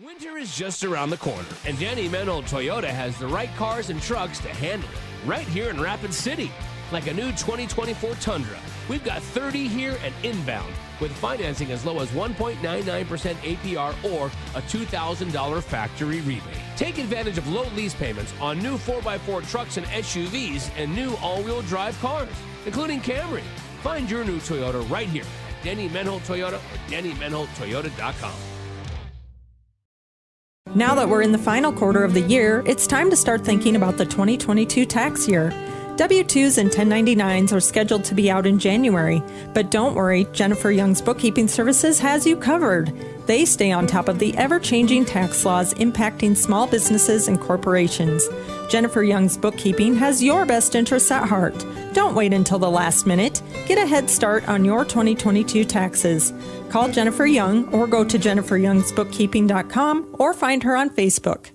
Winter is just around the corner, and Danny Menhold Toyota has the right cars and trucks to handle it right here in Rapid City. Like a new 2024 Tundra, we've got 30 here and inbound with financing as low as 1.99% APR or a $2,000 factory rebate. Take advantage of low lease payments on new 4x4 trucks and SUVs and new all-wheel drive cars, including Camry. Find your new Toyota right here at Danny Menhold Toyota or DannyMenholdToyota.com. Now that we're in the final quarter of the year, it's time to start thinking about the 2022 tax year. W-2s and 1099s are scheduled to be out in January, but don't worry, Jennifer Young's Bookkeeping Services has you covered. They stay on top of the ever-changing tax laws impacting small businesses and corporations. Jennifer Young's Bookkeeping has your best interests at heart. Don't wait until the last minute. Get a head start on your 2022 taxes. Call Jennifer Young or go to jenniferyoungsbookkeeping.com or find her on Facebook.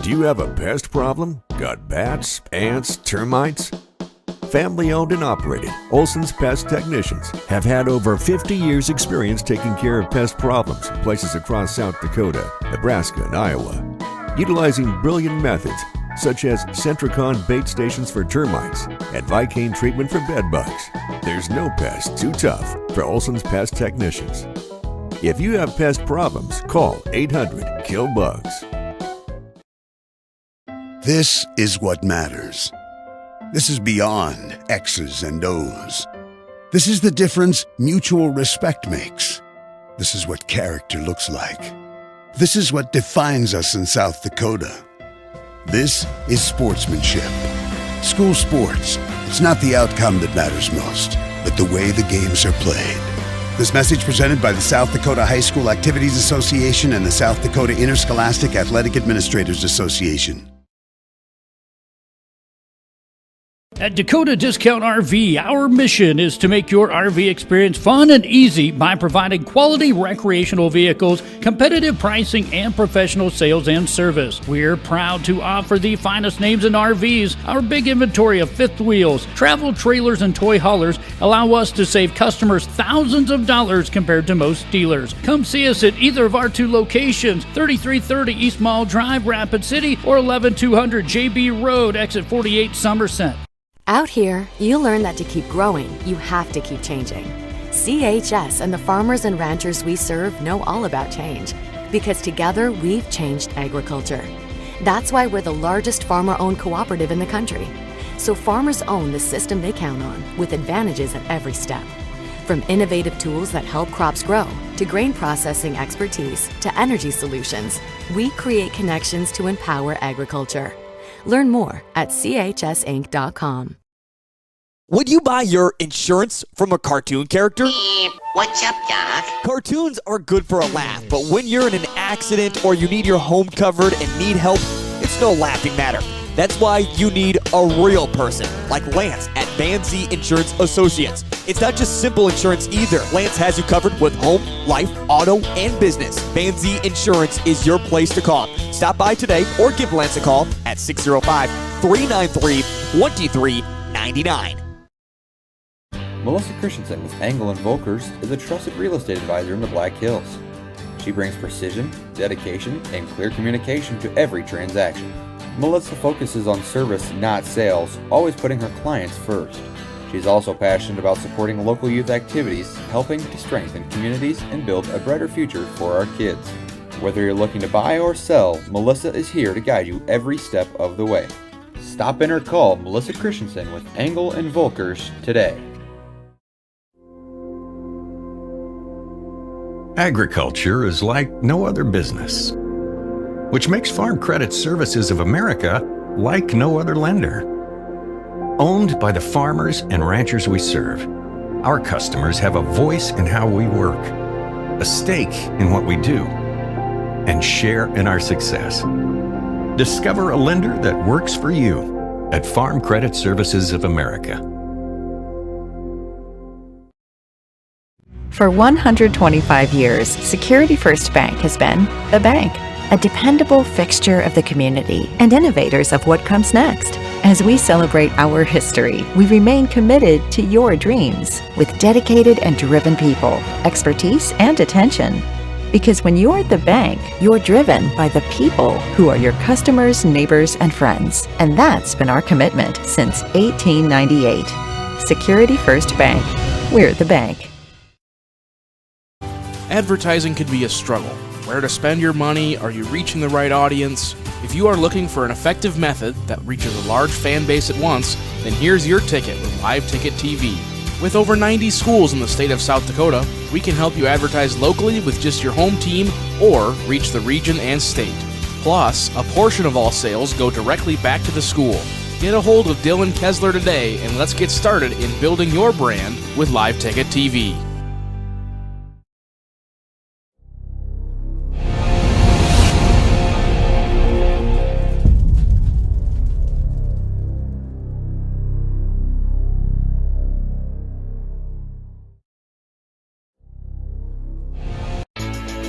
Do you have a pest problem? Got bats, ants, termites? Family owned and operated, Olson's Pest Technicians have had over 50 years experience taking care of pest problems in places across South Dakota, Nebraska, and Iowa. Utilizing brilliant methods such as Centricon bait stations for termites and Vicane treatment for bed bugs. There's no pest too tough for Olson's Pest Technicians. If you have pest problems, call 800-KILL-BUGS. This is what matters. This is beyond X's and O's. This is the difference mutual respect makes. This is what character looks like. This is what defines us in South Dakota. This is sportsmanship. School sports, it's not the outcome that matters most, but the way the games are played. This message presented by the South Dakota High School Activities Association and the South Dakota Interscholastic Athletic Administrators Association. At Dakota Discount RV, our mission is to make your RV experience fun and easy by providing quality recreational vehicles, competitive pricing, and professional sales and service. We're proud to offer the finest names in RVs. Our big inventory of fifth wheels, travel trailers, and toy haulers allow us to save customers thousands of dollars compared to most dealers. Come see us at either of our two locations, 3330 East Mall Drive, Rapid City, or 11200 JB Road, exit 48, Somerset. Out here, you learn that to keep growing, you have to keep changing. CHS and the farmers and ranchers we serve know all about change, because together we've changed agriculture. That's why we're the largest farmer-owned cooperative in the country. So farmers own the system they count on, with advantages at every step. From innovative tools that help crops grow, to grain processing expertise, to energy solutions, we create connections to empower agriculture. Learn more at chsinc.com. Would you buy your insurance from a cartoon character? What's up, Doc? Cartoons are good for a laugh, but when you're in an accident or you need your home covered and need help, it's no laughing matter. That's why you need a real person, like Lance at Van Zee Insurance Associates. It's not just simple insurance either. Lance has you covered with home, life, auto, and business. Van Zee Insurance is your place to call. Stop by today or give Lance a call at 605-393-2399. Melissa Christensen with Engel & Volkers is a trusted real estate advisor in the Black Hills. She brings precision, dedication, and clear communication to every transaction. Melissa focuses on service, not sales, always putting her clients first. She's also passionate about supporting local youth activities, helping to strengthen communities and build a brighter future for our kids. Whether you're looking to buy or sell, Melissa is here to guide you every step of the way. Stop in or call Melissa Christensen with Engel & Volkers today. Agriculture is like no other business, which makes Farm Credit Services of America like no other lender. Owned by the farmers and ranchers we serve, our customers have a voice in how we work, a stake in what we do, and share in our success. Discover a lender that works for you at Farm Credit Services of America. For 125 years, Security First Bank has been the bank, a dependable fixture of the community and innovators of what comes next. As we celebrate our history, we remain committed to your dreams with dedicated and driven people, expertise, and attention. Because when you're at the bank, you're driven by the people who are your customers, neighbors, and friends. And that's been our commitment since 1898. Security First Bank. We're the bank. Advertising can be a struggle. Where to spend your money? Are you reaching the right audience? If you are looking for an effective method that reaches a large fan base at once, then here's your ticket with Live Ticket TV. With over 90 schools in the state of South Dakota, we can help you advertise locally with just your home team or reach the region and state. Plus, a portion of all sales go directly back to the school. Get a hold of Dylan Kessler today and let's get started in building your brand with Live Ticket TV.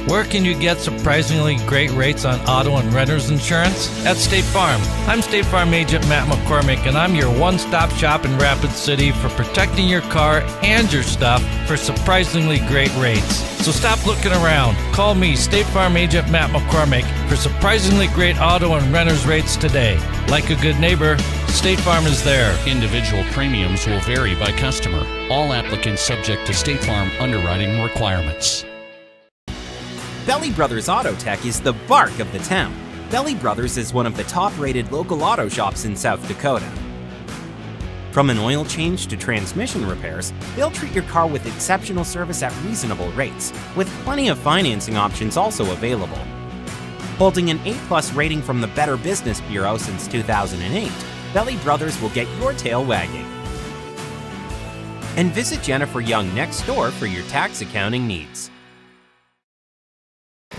Where can you get surprisingly great rates on auto and renter's insurance? At State Farm. I'm State Farm Agent Matt McCormick, and I'm your one-stop shop in Rapid City for protecting your car and your stuff for surprisingly great rates. So stop looking around. Call me, State Farm Agent Matt McCormick, for surprisingly great auto and renter's rates today. Like a good neighbor, State Farm is there. Individual premiums will vary by customer. All applicants subject to State Farm underwriting requirements. Belly Brothers Auto Tech is the bark of the town. Belly Brothers is one of the top-rated local auto shops in South Dakota. From an oil change to transmission repairs, they'll treat your car with exceptional service at reasonable rates, with plenty of financing options also available. Holding an A+ rating from the Better Business Bureau since 2008, Belly Brothers will get your tail wagging. And visit Jennifer Young next door for your tax accounting needs.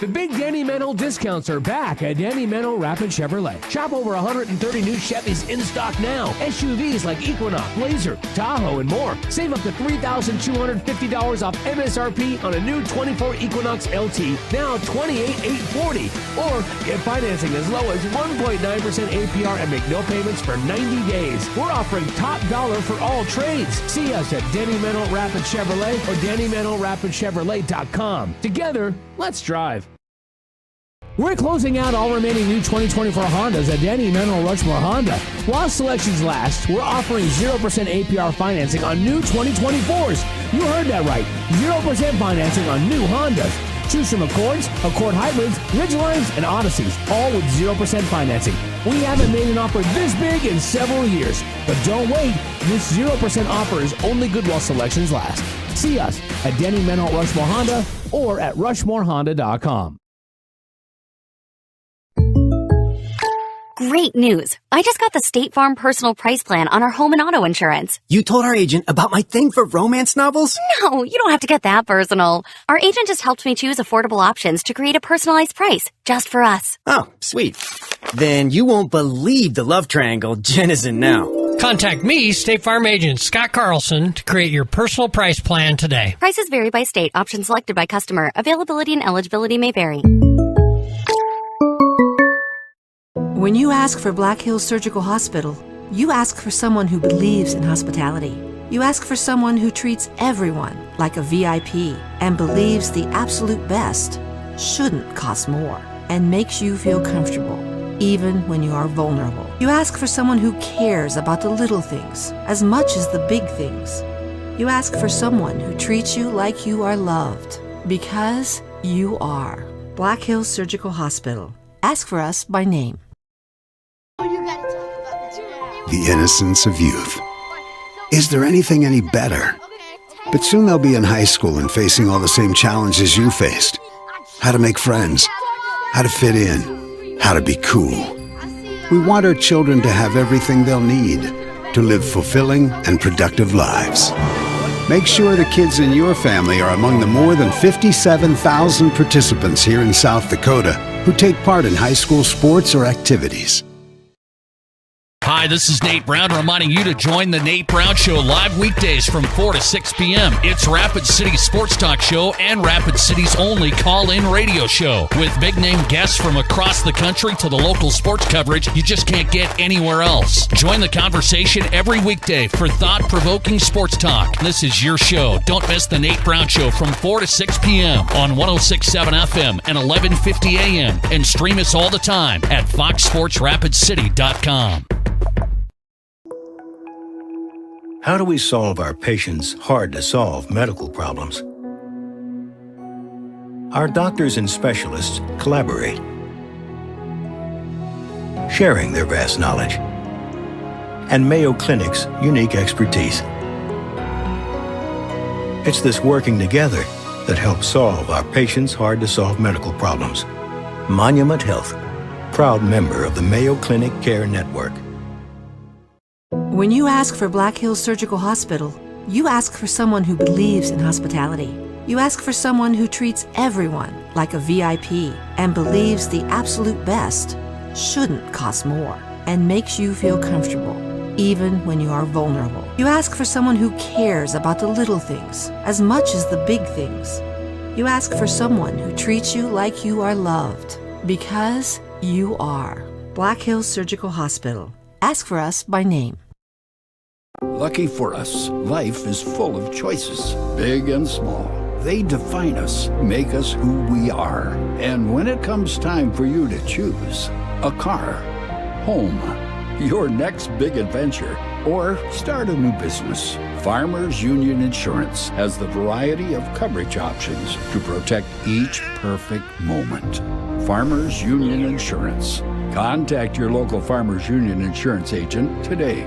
The big Danny Mennel discounts are back at Danny Mennel Rapid Chevrolet. Shop over 130 new Chevys in stock now. SUVs like Equinox, Blazer, Tahoe, and more. Save up to $3,250 off MSRP on a new 24 Equinox LT, now $28,840. Or get financing as low as 1.9% APR and make no payments for 90 days. We're offering top dollar for all trades. See us at Danny Mennel Rapid Chevrolet or DannyMennelRapidChevrolet.com. Together, let's drive. We're closing out all remaining new 2024 Hondas at Danny Mennel Rushmore Honda. While selections last, we're offering 0% APR financing on new 2024s. You heard that right. 0% financing on new Hondas. Choose from Accords, Accord Hybrids, Ridgelines, and Odysseys, all with 0% financing. We haven't made an offer this big in several years. But don't wait. This 0% offer is only good while selections last. See us at Danny Mennel Rushmore Honda or at RushmoreHonda.com. Great news. I just got the State Farm personal price plan on our home and auto insurance. You told our agent about my thing for romance novels? No, you don't have to get that personal. Our agent just helped me choose affordable options to create a personalized price just for us. Oh, sweet. Then you won't believe the love triangle Jen is in now. Contact me, State Farm Agent Scott Carlson, to create your personal price plan today. Prices vary by state. Options selected by customer. Availability and eligibility may vary. When you ask for Black Hills Surgical Hospital, you ask for someone who believes in hospitality. You ask for someone who treats everyone like a VIP and believes the absolute best shouldn't cost more and makes you feel comfortable, even when you are vulnerable. You ask for someone who cares about the little things as much as the big things. You ask for someone who treats you like you are loved, because you are. Black Hills Surgical Hospital. Ask for us by name. The innocence of youth. Is there anything any better? But soon they'll be in high school and facing all the same challenges you faced. How to make friends, how to fit in, how to be cool. We want our children to have everything they'll need to live fulfilling and productive lives. Make sure the kids in your family are among the more than 57,000 participants here in South Dakota who take part in high school sports or activities. Hi, this is Nate Brown reminding you to join the Nate Brown Show live weekdays from 4 to 6 p.m. It's Rapid City's sports talk show and Rapid City's only call-in radio show. With big-name guests from across the country to the local sports coverage you just can't get anywhere else. Join the conversation every weekday for thought-provoking sports talk. This is your show. Don't miss the Nate Brown Show from 4 to 6 p.m. on 106.7 FM and 1150 a.m. And stream us all the time at foxsportsrapidcity.com. How do we solve our patients' hard-to-solve medical problems? Our doctors and specialists collaborate, sharing their vast knowledge and Mayo Clinic's unique expertise. It's this working together that helps solve our patients' hard-to-solve medical problems. Monument Health, proud member of the Mayo Clinic Care Network. When you ask for Black Hills Surgical Hospital, you ask for someone who believes in hospitality. You ask for someone who treats everyone like a VIP and believes the absolute best shouldn't cost more and makes you feel comfortable, even when you are vulnerable. You ask for someone who cares about the little things as much as the big things. You ask for someone who treats you like you are loved, because you are. Black Hills Surgical Hospital. Ask for us by name. Lucky for us, life is full of choices, big and small. They define us, make us who we are. And when it comes time for you to choose a car, home, your next big adventure, or start a new business, Farmers Union Insurance has the variety of coverage options to protect each perfect moment. Farmers Union Insurance. Contact your local Farmers Union Insurance agent today.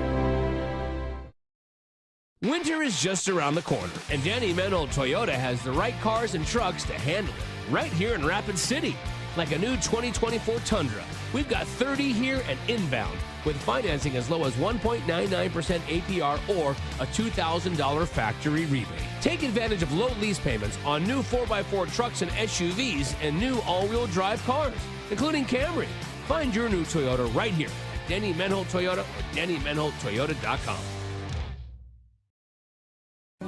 Winter is just around the corner, and Danny Menhold Toyota has the right cars and trucks to handle it right here in Rapid City. Like a new 2024 Tundra, we've got 30 here and inbound with financing as low as 1.99% APR or a $2,000 factory rebate. Take advantage of low lease payments on new 4x4 trucks and SUVs and new all-wheel drive cars, including Camry. Find your new Toyota right here at Danny Menhold Toyota or DannyMenholdToyota.com.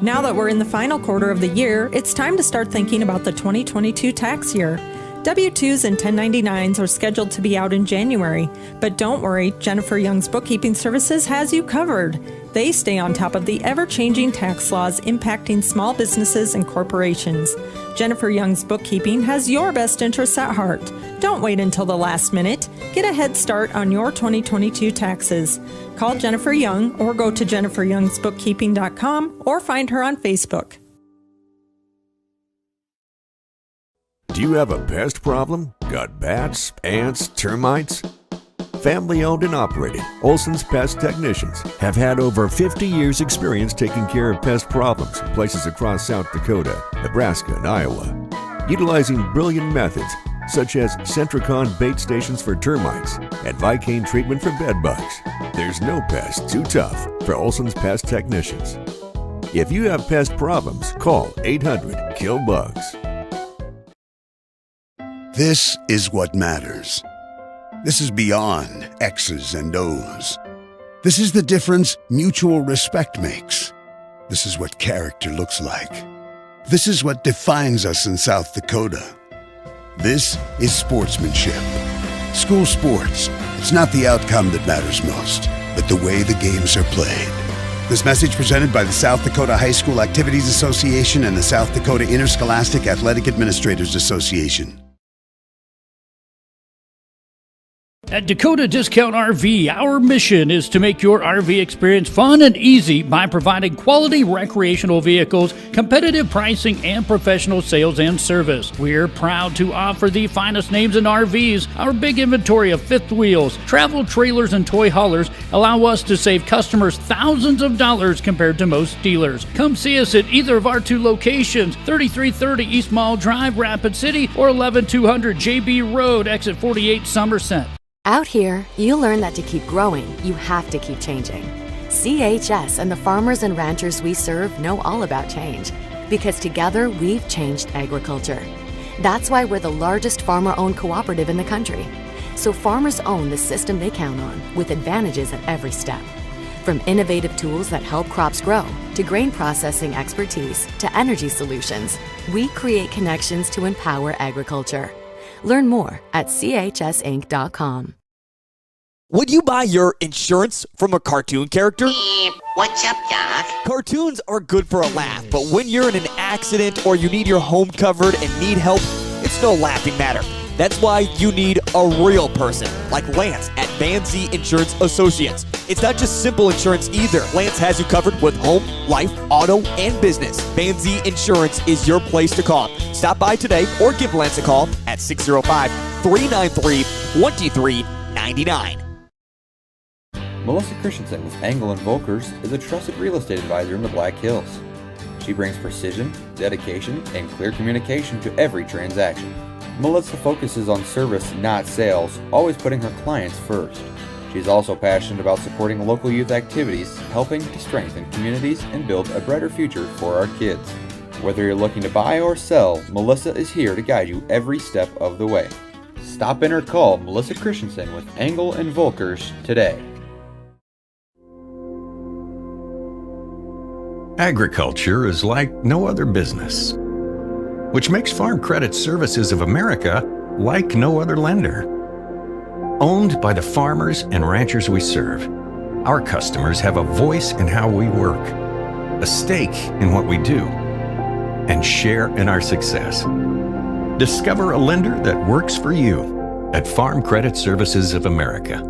Now that we're in the final quarter of the year, it's time to start thinking about the 2022 tax year. W-2s and 1099s are scheduled to be out in January, but don't worry, Jennifer Young's Bookkeeping Services has you covered. They stay on top of the ever-changing tax laws impacting small businesses and corporations. Jennifer Young's Bookkeeping has your best interests at heart. Don't wait until the last minute. Get a head start on your 2022 taxes. Call Jennifer Young or go to jenniferyoungsbookkeeping.com or find her on Facebook. Do you have a pest problem? Got bats, ants, termites? Family owned and operated, Olson's Pest Technicians have had over 50 years experience taking care of pest problems in places across South Dakota, Nebraska, and Iowa. Utilizing brilliant methods such as Centricon bait stations for termites and Vicane treatment for bed bugs. There's no pest too tough for Olson's Pest Technicians. If you have pest problems, call 800-KILL-BUGS. This is what matters. This is beyond X's and O's. This is the difference mutual respect makes. This is what character looks like. This is what defines us in South Dakota. This is sportsmanship. School sports. It's not the outcome that matters most, but the way the games are played. This message presented by the South Dakota High School Activities Association and the South Dakota Interscholastic Athletic Administrators Association. At Dakota Discount RV, our mission is to make your RV experience fun and easy by providing quality recreational vehicles, competitive pricing, and professional sales and service. We're proud to offer the finest names in RVs. Our big inventory of fifth wheels, travel trailers, and toy haulers allow us to save customers thousands of dollars compared to most dealers. Come see us at either of our two locations, 3330 East Mall Drive, Rapid City, or 11200 JB Road, Exit 48, Somerset. Out here, you learn that to keep growing, you have to keep changing. CHS and the farmers and ranchers we serve know all about change, because together we've changed agriculture. That's why we're the largest farmer-owned cooperative in the country. so farmers own the system they count on, with advantages at every step. From innovative tools that help crops grow, to grain processing expertise, to energy solutions, we create connections to empower agriculture. Learn more at chsinc.com. Would you buy your insurance from a cartoon character? What's up, Doc? Cartoons are good for a laugh, but when you're in an accident or you need your home covered and need help, it's no laughing matter. That's why you need a real person, like Lance at Van Zee Insurance Associates. It's not just simple insurance either. Lance has you covered with home, life, auto, and business. Van Zee Insurance is your place to call. Stop by today or give Lance a call at 605-393-2399. Melissa Christensen with Angle & Volkers is a trusted real estate advisor in the Black Hills. She brings precision, dedication, and clear communication to every transaction. Melissa focuses on service, not sales, always putting her clients first. She is also passionate about supporting local youth activities, helping to strengthen communities and build a brighter future for our kids. Whether you're looking to buy or sell, Melissa is here to guide you every step of the way. Stop in or call Melissa Christensen with Angle & Volkers today. Agriculture is like no other business, which makes Farm Credit Services of America like no other lender. Owned by the farmers and ranchers we serve, our customers have a voice in how we work, a stake in what we do, and share in our success. Discover a lender that works for you at Farm Credit Services of America.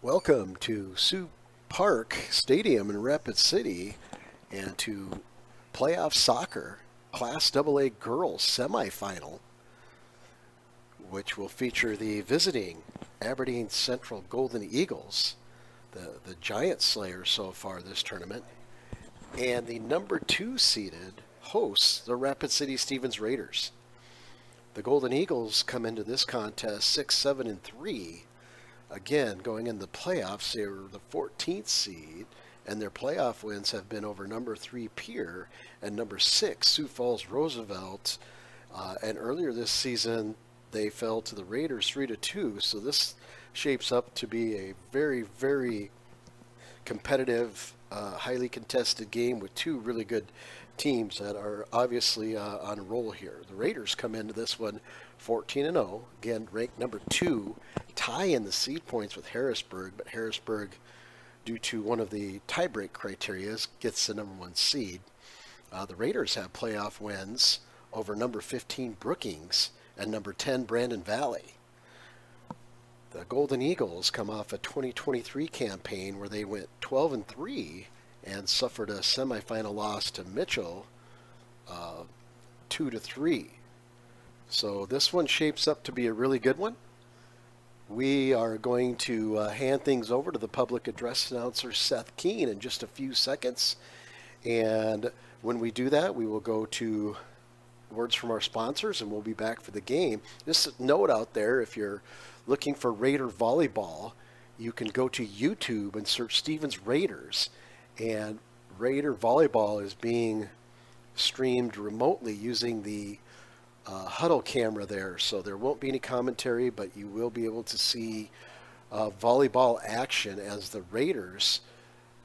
Welcome to Sioux Park Stadium in Rapid City and to playoff soccer Class AA girls semifinal, which will feature the visiting Aberdeen Central Golden Eagles the giant slayer so far this tournament. And the number 2 seeded hosts the Rapid City Stevens Raiders. The Golden Eagles come into this contest 6, 7, and 3. Again, going in the playoffs, they were the 14th seed, and their playoff wins have been over number 3 Pierre and number 6 Sioux Falls Roosevelt. And earlier this season, they fell to the Raiders 3-2. So this shapes up to be a very, very competitive, highly contested game with 2 really good teams that are obviously on a roll here. The Raiders come into this one 14-0, again ranked number 2, tie in the seed points with Harrisburg, but Harrisburg, due to one of the tiebreak criteria, gets the number 1 seed. The Raiders have playoff wins over number 15 Brookings and number 10 Brandon Valley. The Golden Eagles come off a 2023 campaign where they went 12-3 and suffered a semifinal loss to Mitchell, 2-3. So this one shapes up to be a really good one. We are going to hand things over to the public address announcer Seth Keene in just a few seconds. And when we do that, we will go to words from our sponsors and we'll be back for the game. Just a note out there, if you're looking for Raider volleyball, you can go to YouTube and search Stevens Raiders. And Raider volleyball is being streamed remotely using the huddle camera there, so there won't be any commentary, but you will be able to see volleyball action as the Raiders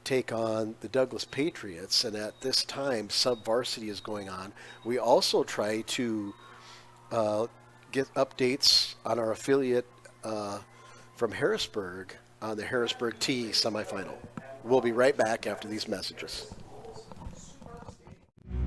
take on the Douglas Patriots. And at this time, sub-varsity is going on. We also try to get updates on our affiliate from Harrisburg on the Harrisburg T semifinal. We'll be right back after these messages.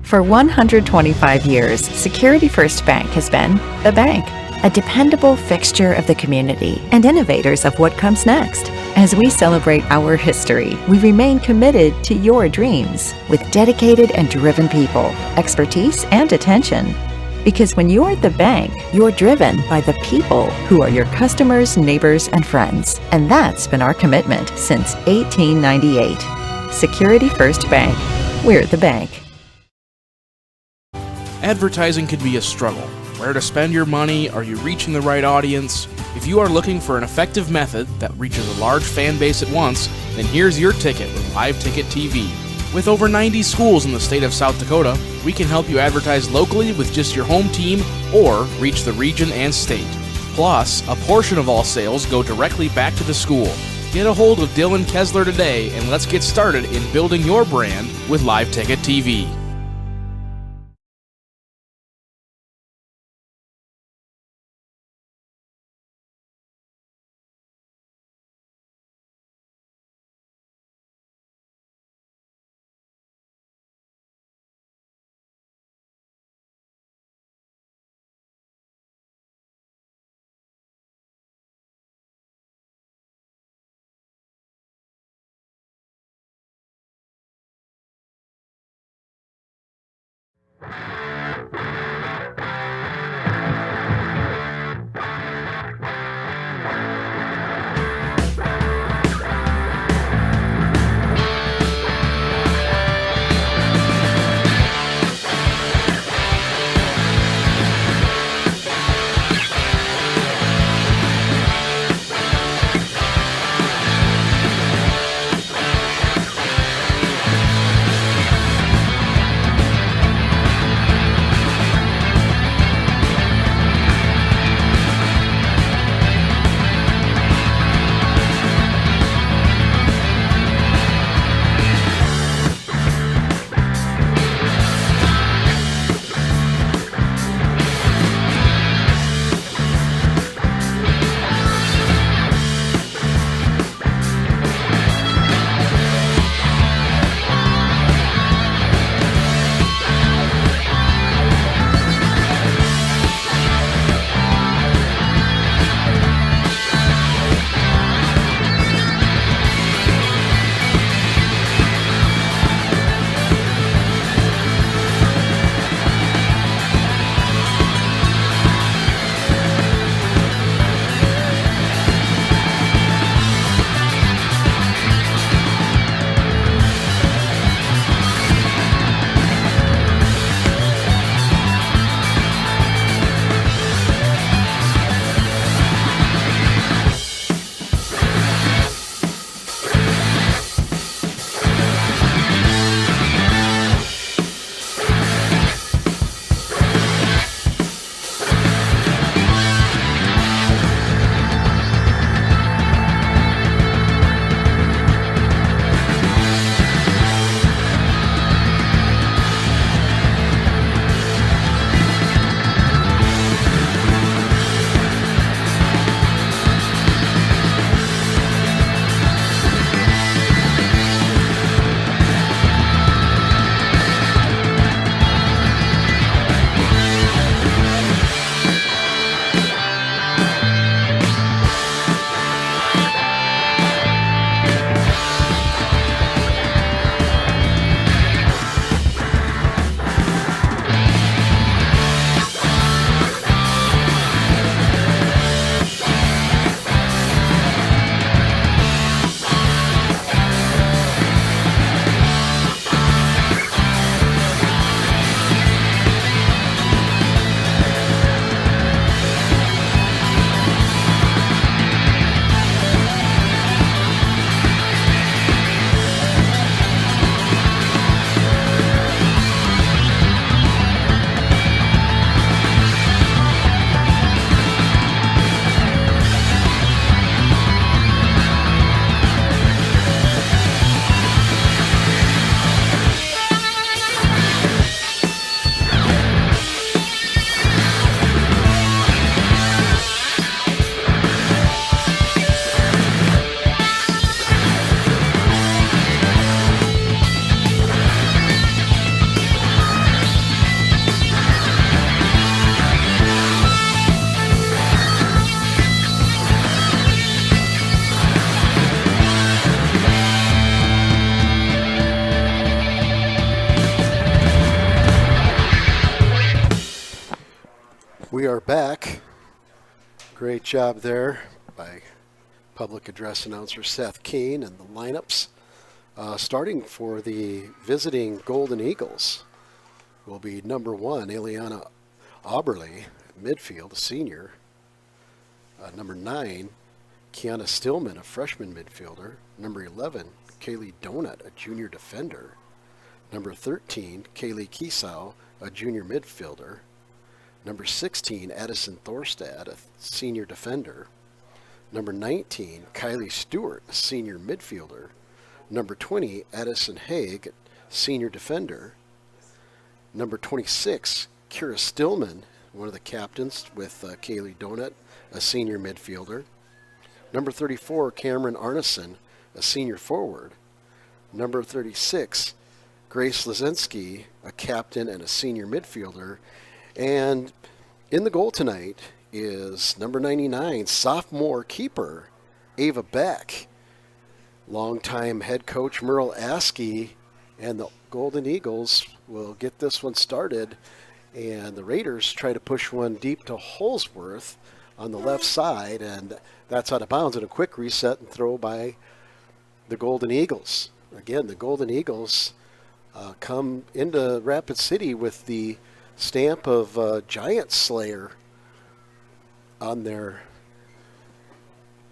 For 125 years, Security First Bank has been the bank, a dependable fixture of the community and innovators of what comes next. As we celebrate our history, we remain committed to your dreams with dedicated and driven people, expertise, and attention. Because when you're the bank, you're driven by the people who are your customers, neighbors, and friends. And that's been our commitment since 1898. Security First Bank. We're the bank. Advertising can be a struggle. Where to spend your money? Are you reaching the right audience? If you are looking for an effective method that reaches a large fan base at once, then here's your ticket with Live Ticket TV. With over 90 schools in the state of South Dakota, we can help you advertise locally with just your home team or reach the region and state. Plus, a portion of all sales go directly back to the school. Get a hold of Dylan Kessler today and let's get started in building your brand with Live Ticket TV. We are back. Great job there by public address announcer Seth Keene and the lineups. Starting for the visiting Golden Eagles will be number 1, Ileana Auberly, midfield, a senior. Number 9, Kiana Stillman, a freshman midfielder. Number 11, Kaylee Donut, a junior defender. Number 13, Kaylee Kiesau, a junior midfielder. Number 16, Addison Thorstad, a senior defender. Number 19, Kylie Stewart, a senior midfielder. Number 20, Addison Haig, senior defender. Number 26, Kira Stillman, one of the captains with Kaylee Donut, a senior midfielder. Number 34, Cameron Arneson, a senior forward. Number 36, Grace Lazinski, a captain and a senior midfielder. And in the goal tonight is number 99, sophomore keeper, Ava Beck. Longtime head coach Merle Askey and the Golden Eagles will get this one started. And the Raiders try to push one deep to Holsworth on the left side, and that's out of bounds, and a quick reset and throw by the Golden Eagles. Again, the Golden Eagles come into Rapid City with the stamp of Giant Slayer on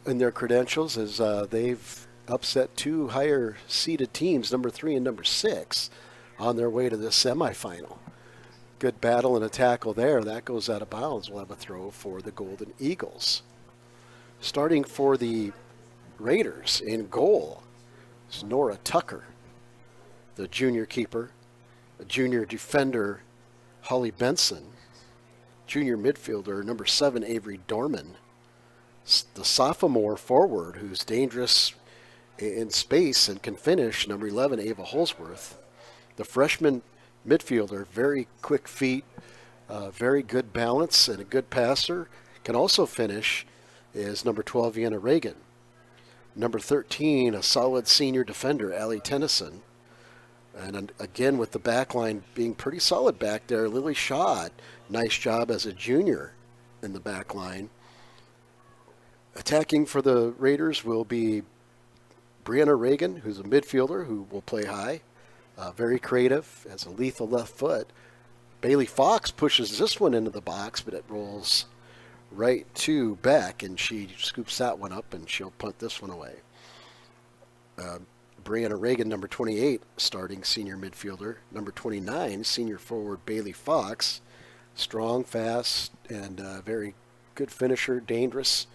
in their credentials, as they've upset 2 higher seeded teams, number 3 and number 6, on their way to the semifinal. Good battle and a tackle there. That goes out of bounds. We'll have a throw for the Golden Eagles. Starting for the Raiders in goal is Nora Tucker, the junior keeper. A junior defender, Holly Benson. Junior midfielder, number 7, Avery Dorman. The sophomore forward, who's dangerous in space and can finish, number 11, Ava Holsworth. The freshman midfielder, very quick feet, very good balance, and a good passer. Can also finish, is number 12, Vienna Reagan. Number 13, a solid senior defender, Allie Tennyson. And again, with the back line being pretty solid back there, Lily Shaw, nice job as a junior in the back line. Attacking for the Raiders will be Brianna Reagan, who's a midfielder who will play high. Very creative, has a lethal left foot. Bailey Fox pushes this one into the box, but it rolls right to Beck, and she scoops that one up, and she'll punt this one away. Brianna Reagan, number 28, starting senior midfielder. Number 29, senior forward Bailey Fox. Strong, fast, and very good finisher, dangerous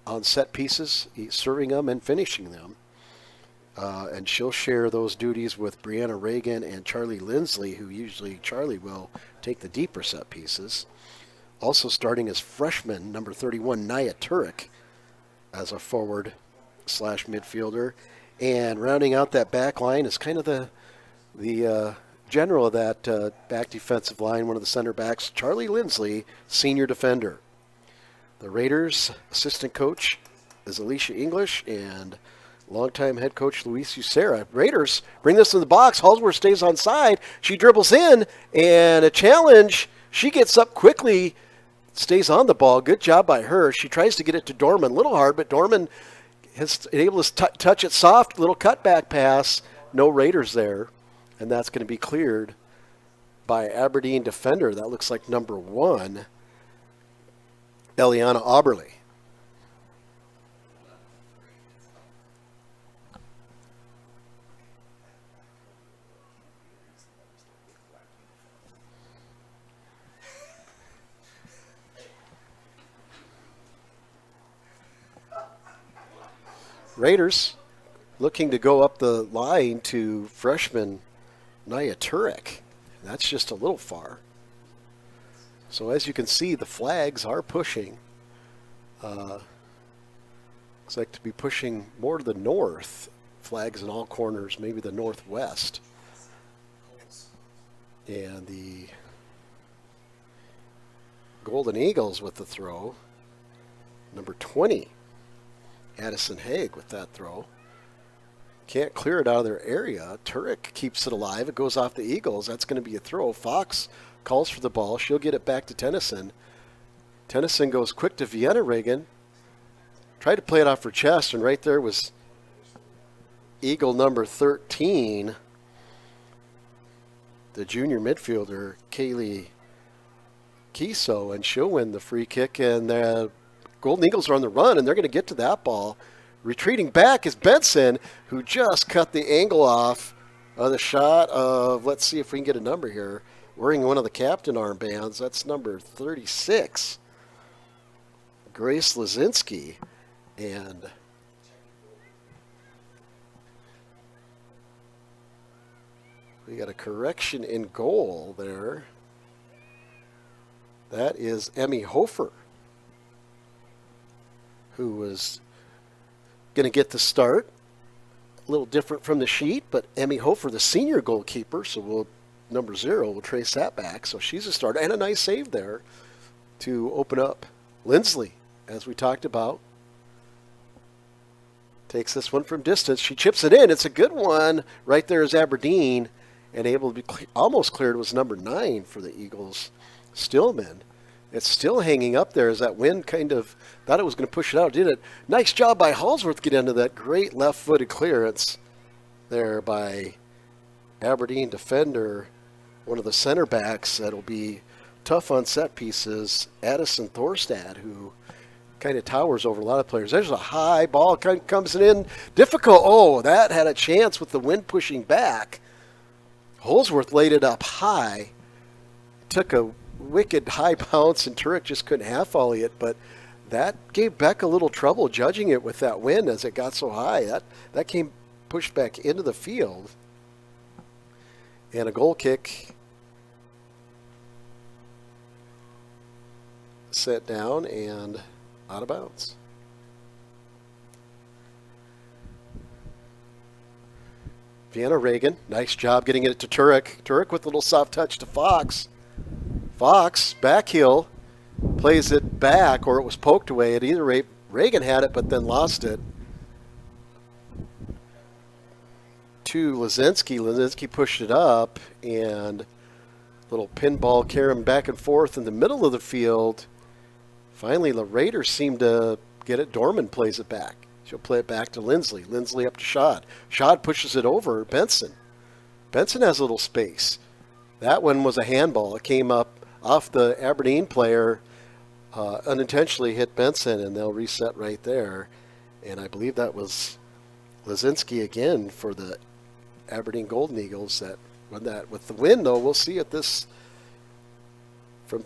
on set pieces, serving them and finishing them. And she'll share those duties with Brianna Reagan and Charlie Lindsley, who usually Charlie will take the deeper set pieces. Also starting as freshman, number 31, Naya Turek, as a forward / midfielder. And rounding out that back line is kind of the general of that back defensive line, one of the center backs, Charlie Lindsley, senior defender. The Raiders' assistant coach is Alicia English, and longtime head coach Luis Ucera. Raiders bring this in the box. Halsworth stays on side. She dribbles in, and a challenge. She gets up quickly, stays on the ball. Good job by her. She tries to get it to Dorman. A little hard, but Dorman has able to touch it soft. Little cutback pass. No Raiders there, and that's going to be cleared by Aberdeen defender. That looks like number 1, Eliana Auberly. Raiders looking to go up the line to freshman Naya Turek. That's just a little far. So as you can see, the flags are pushing. Looks like to be pushing more to the north. Flags in all corners, maybe the northwest. And the Golden Eagles with the throw. Number 20. Addison Haig with that throw. Can't clear it out of their area. Turek keeps it alive. It goes off the Eagles. That's going to be a throw. Fox calls for the ball. She'll get it back to Tennyson. Tennyson goes quick to Vienna Reagan. Tried to play it off her chest, and right there was Eagle number 13, the junior midfielder, Kaylee Kiso, and she'll win the free kick. And the Golden Eagles are on the run, and they're going to get to that ball. Retreating back is Benson, who just cut the angle off of the shot of, let's see if we can get a number here, wearing one of the captain armbands. That's number 36, Grace Lazinski. And we got a correction in goal there. That is Emmy Hofer, who was going to get the start. A little different from the sheet, but Emmy Hofer, the senior goalkeeper, so number 0, we'll trace that back. So she's a starter, and a nice save there to open up. Lindsley, as we talked about, takes this one from distance. She chips it in. It's a good one. Right there is Aberdeen, and able to be almost cleared was number 9 for the Eagles, Stillman. It's still hanging up there as that wind kind of thought it was going to push it out. Did it? Nice job by Halsworth to get into that great left-footed clearance there by Aberdeen defender, one of the center backs that'll be tough on set pieces, Addison Thorstad, who kind of towers over a lot of players. There's a high ball kind of comes in difficult. Oh, that had a chance with the wind pushing back. Holsworth laid it up high, took a wicked high bounce, and Turek just couldn't half volley it, but that gave Beck a little trouble judging it with that wind as it got so high. That came pushed back into the field. And a goal kick set down and out of bounds. Vienna Reagan, nice job getting it to Turek. Turek with a little soft touch to Fox. Fox, back heel, plays it back, or it was poked away. At either rate, Reagan had it but then lost it to Lazinski. Lazinski pushed it up, and little pinball carrying back and forth in the middle of the field. Finally, the Raiders seem to get it. Dorman plays it back. She'll play it back to Lindsley. Lindsley up to Schad. Schad pushes it over Benson. Benson has a little space. That one was a handball. It came up off the Aberdeen player, unintentionally hit Benson, and they'll reset right there. And I believe that was Lazinski again for the Aberdeen Golden Eagles that won that. With the win, though, we'll see at this from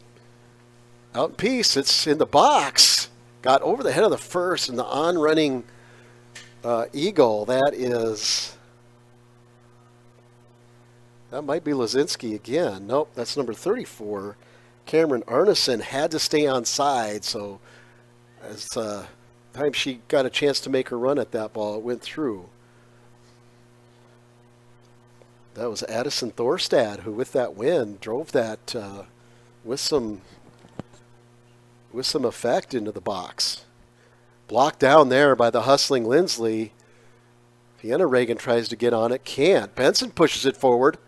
out in peace. It's in the box. Got over the head of the first, and the on-running Eagle. That might be Lazinski again. Nope, that's number 34. Cameron Arneson had to stay on side, so as time she got a chance to make her run at that ball, it went through. That was Addison Thorstad, who with that win drove that with some effect into the box. Blocked down there by the hustling Lindsley. Vienna Reagan tries to get on it, can't. Benson pushes it forward.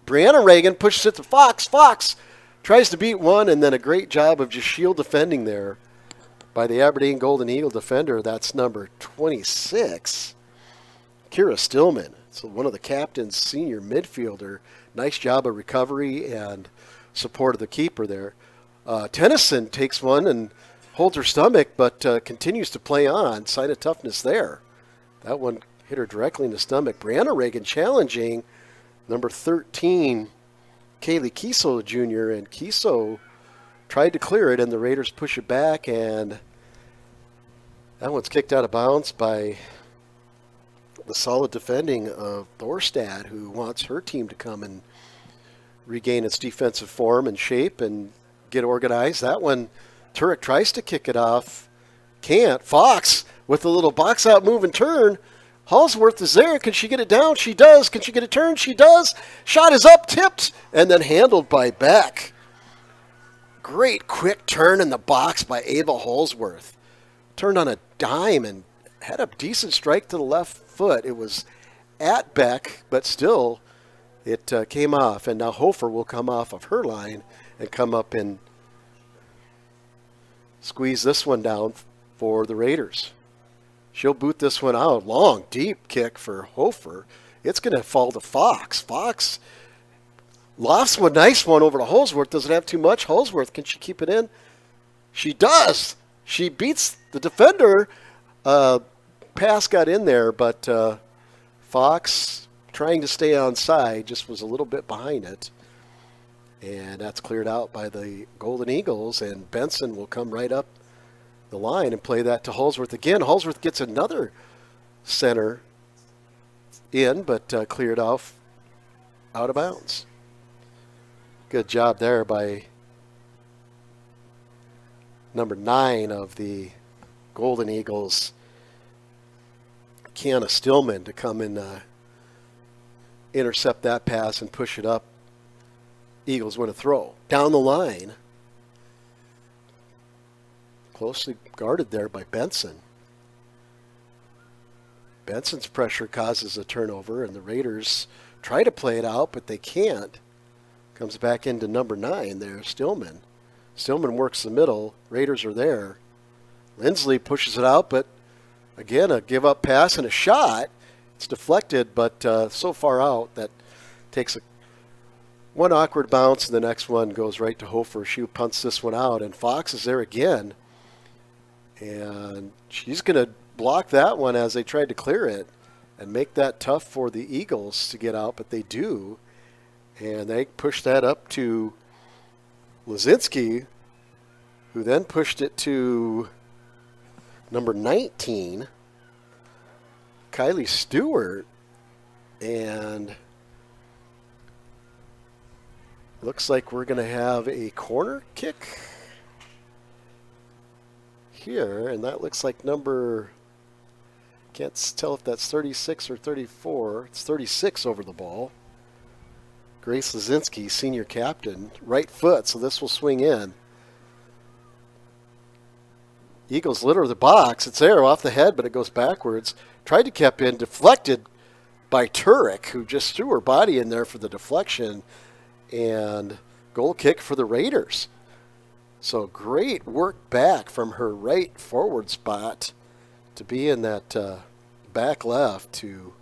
Brianna Reagan pushes it to Fox. Fox tries to beat one, and then a great job of just shield defending there by the Aberdeen Golden Eagle defender. That's number 26, Kira Stillman. So one of the captain's senior midfielder. Nice job of recovery and support of the keeper there. Tennyson takes one and holds her stomach, but continues to play on. Sign of toughness there. That one hit her directly in the stomach. Brianna Reagan challenging number 13, Kaylee Kiso Jr., and Kiso tried to clear it, and the Raiders push it back, and that one's kicked out of bounds by the solid defending of Thorstad, who wants her team to come and regain its defensive form and shape and get organized. That one, Turek tries to kick it off. Can't. Fox with a little box out move and turn. Halsworth is there. Can she get it down? She does. Can she get a turn? She does. Shot is up, tipped, and then handled by Beck. Great quick turn in the box by Ava Halsworth. Turned on a dime and had a decent strike to the left foot. It was at Beck, but still it came off. And now Hofer will come off of her line and come up in squeeze this one down for the Raiders. She'll boot this one out. Long, deep kick for Hofer. It's going to fall to Fox. Fox lofts one, nice one over to Holsworth. Doesn't have too much. Holsworth, can she keep it in? She does. She beats the defender. Pass got in there, but Fox, trying to stay on side, just was a little bit behind it. And that's cleared out by the Golden Eagles, and Benson will come right up the line and play that to Holsworth again. Holsworth gets another center in, but cleared off out of bounds. Good job there by number 9 of the Golden Eagles, Kiana Stillman, to come and intercept that pass and push it up. Eagles win a throw. Down the line, closely guarded there by Benson. Benson's pressure causes a turnover, and the Raiders try to play it out, but they can't. Comes back into number 9 there, Stillman. Stillman works the middle. Raiders are there. Lindsley pushes it out, but again, a give-up pass and a shot. It's deflected, but so far out that takes one awkward bounce, and the next one goes right to Hofer. She punts this one out, and Fox is there again. And she's going to block that one as they tried to clear it and make that tough for the Eagles to get out, but they do. And they push that up to Lazinski, who then pushed it to number 19, Kylie Stewart. And looks like we're going to have a corner kick here, and that looks like number, can't tell if that's 36 or 34. It's 36 over the ball. Grace Lazinski, senior captain, right foot, so this will swing in. Eagles litter the box. It's there off the head, but it goes backwards. Tried to keep in, deflected by Turek, who just threw her body in there for the deflection, and goal kick for the Raiders. So great work back from her right forward spot to be in that back left to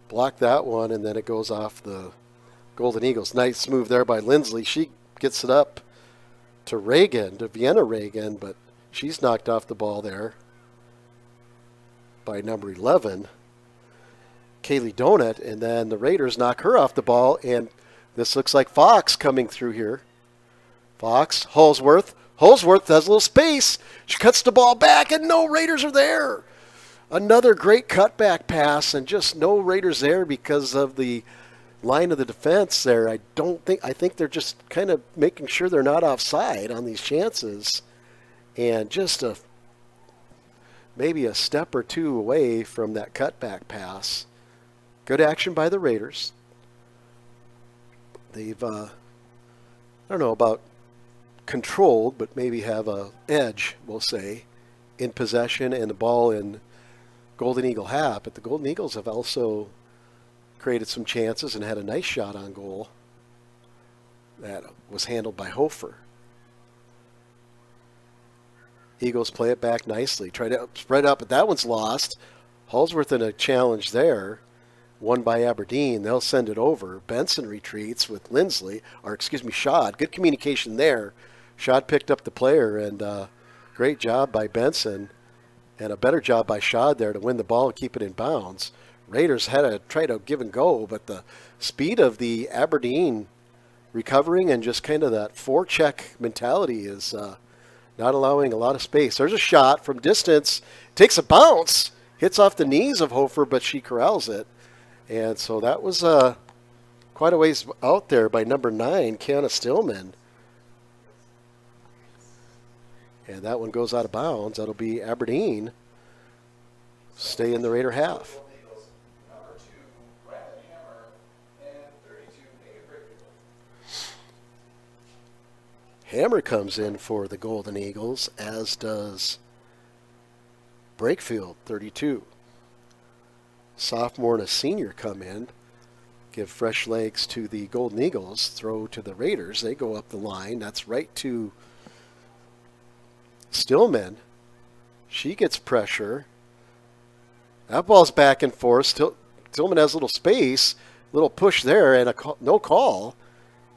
block that one, and then it goes off the Golden Eagles. Nice move there by Lindsley. She gets it up to Reagan, to Vienna Reagan, but she's knocked off the ball there by number 11, Kaylee Donut, and then the Raiders knock her off the ball, and this looks like Fox coming through here. Fox, Holsworth. Holsworth has a little space. She cuts the ball back, and no Raiders are there. Another great cutback pass, and just no Raiders there because of the line of the defense there. I think they're just kind of making sure they're not offside on these chances, and just maybe a step or two away from that cutback pass. Good action by the Raiders. They've, I don't know about controlled, but maybe have a edge, we'll say, in possession and the ball in Golden Eagle half. But the Golden Eagles have also created some chances and had a nice shot on goal that was handled by Hofer. Eagles play it back nicely. Try to spread up, but that one's lost. Holsworth in a challenge there. Won by Aberdeen. They'll send it over. Benson retreats with Lindsley, Schad. Good communication there. Schad picked up the player, and great job by Benson, and a better job by Schad there to win the ball and keep it in bounds. Raiders had to try to give and go, but the speed of the Aberdeen recovering and just kind of that forecheck mentality is not allowing a lot of space. There's a shot from distance. Takes a bounce. Hits off the knees of Hofer, but she corrals it. And so that was quite a ways out there by number 9, Kiana Stillman. And that one goes out of bounds. That'll be Aberdeen. Stay in the Raider half. Hammer comes in for the Golden Eagles, as does Brakefield, 32. Sophomore and a senior come in, give fresh legs to the Golden Eagles, throw to the Raiders. They go up the line. That's right to Stillman, she gets pressure. That ball's back and forth. Stillman has a little space, little push there, and no call.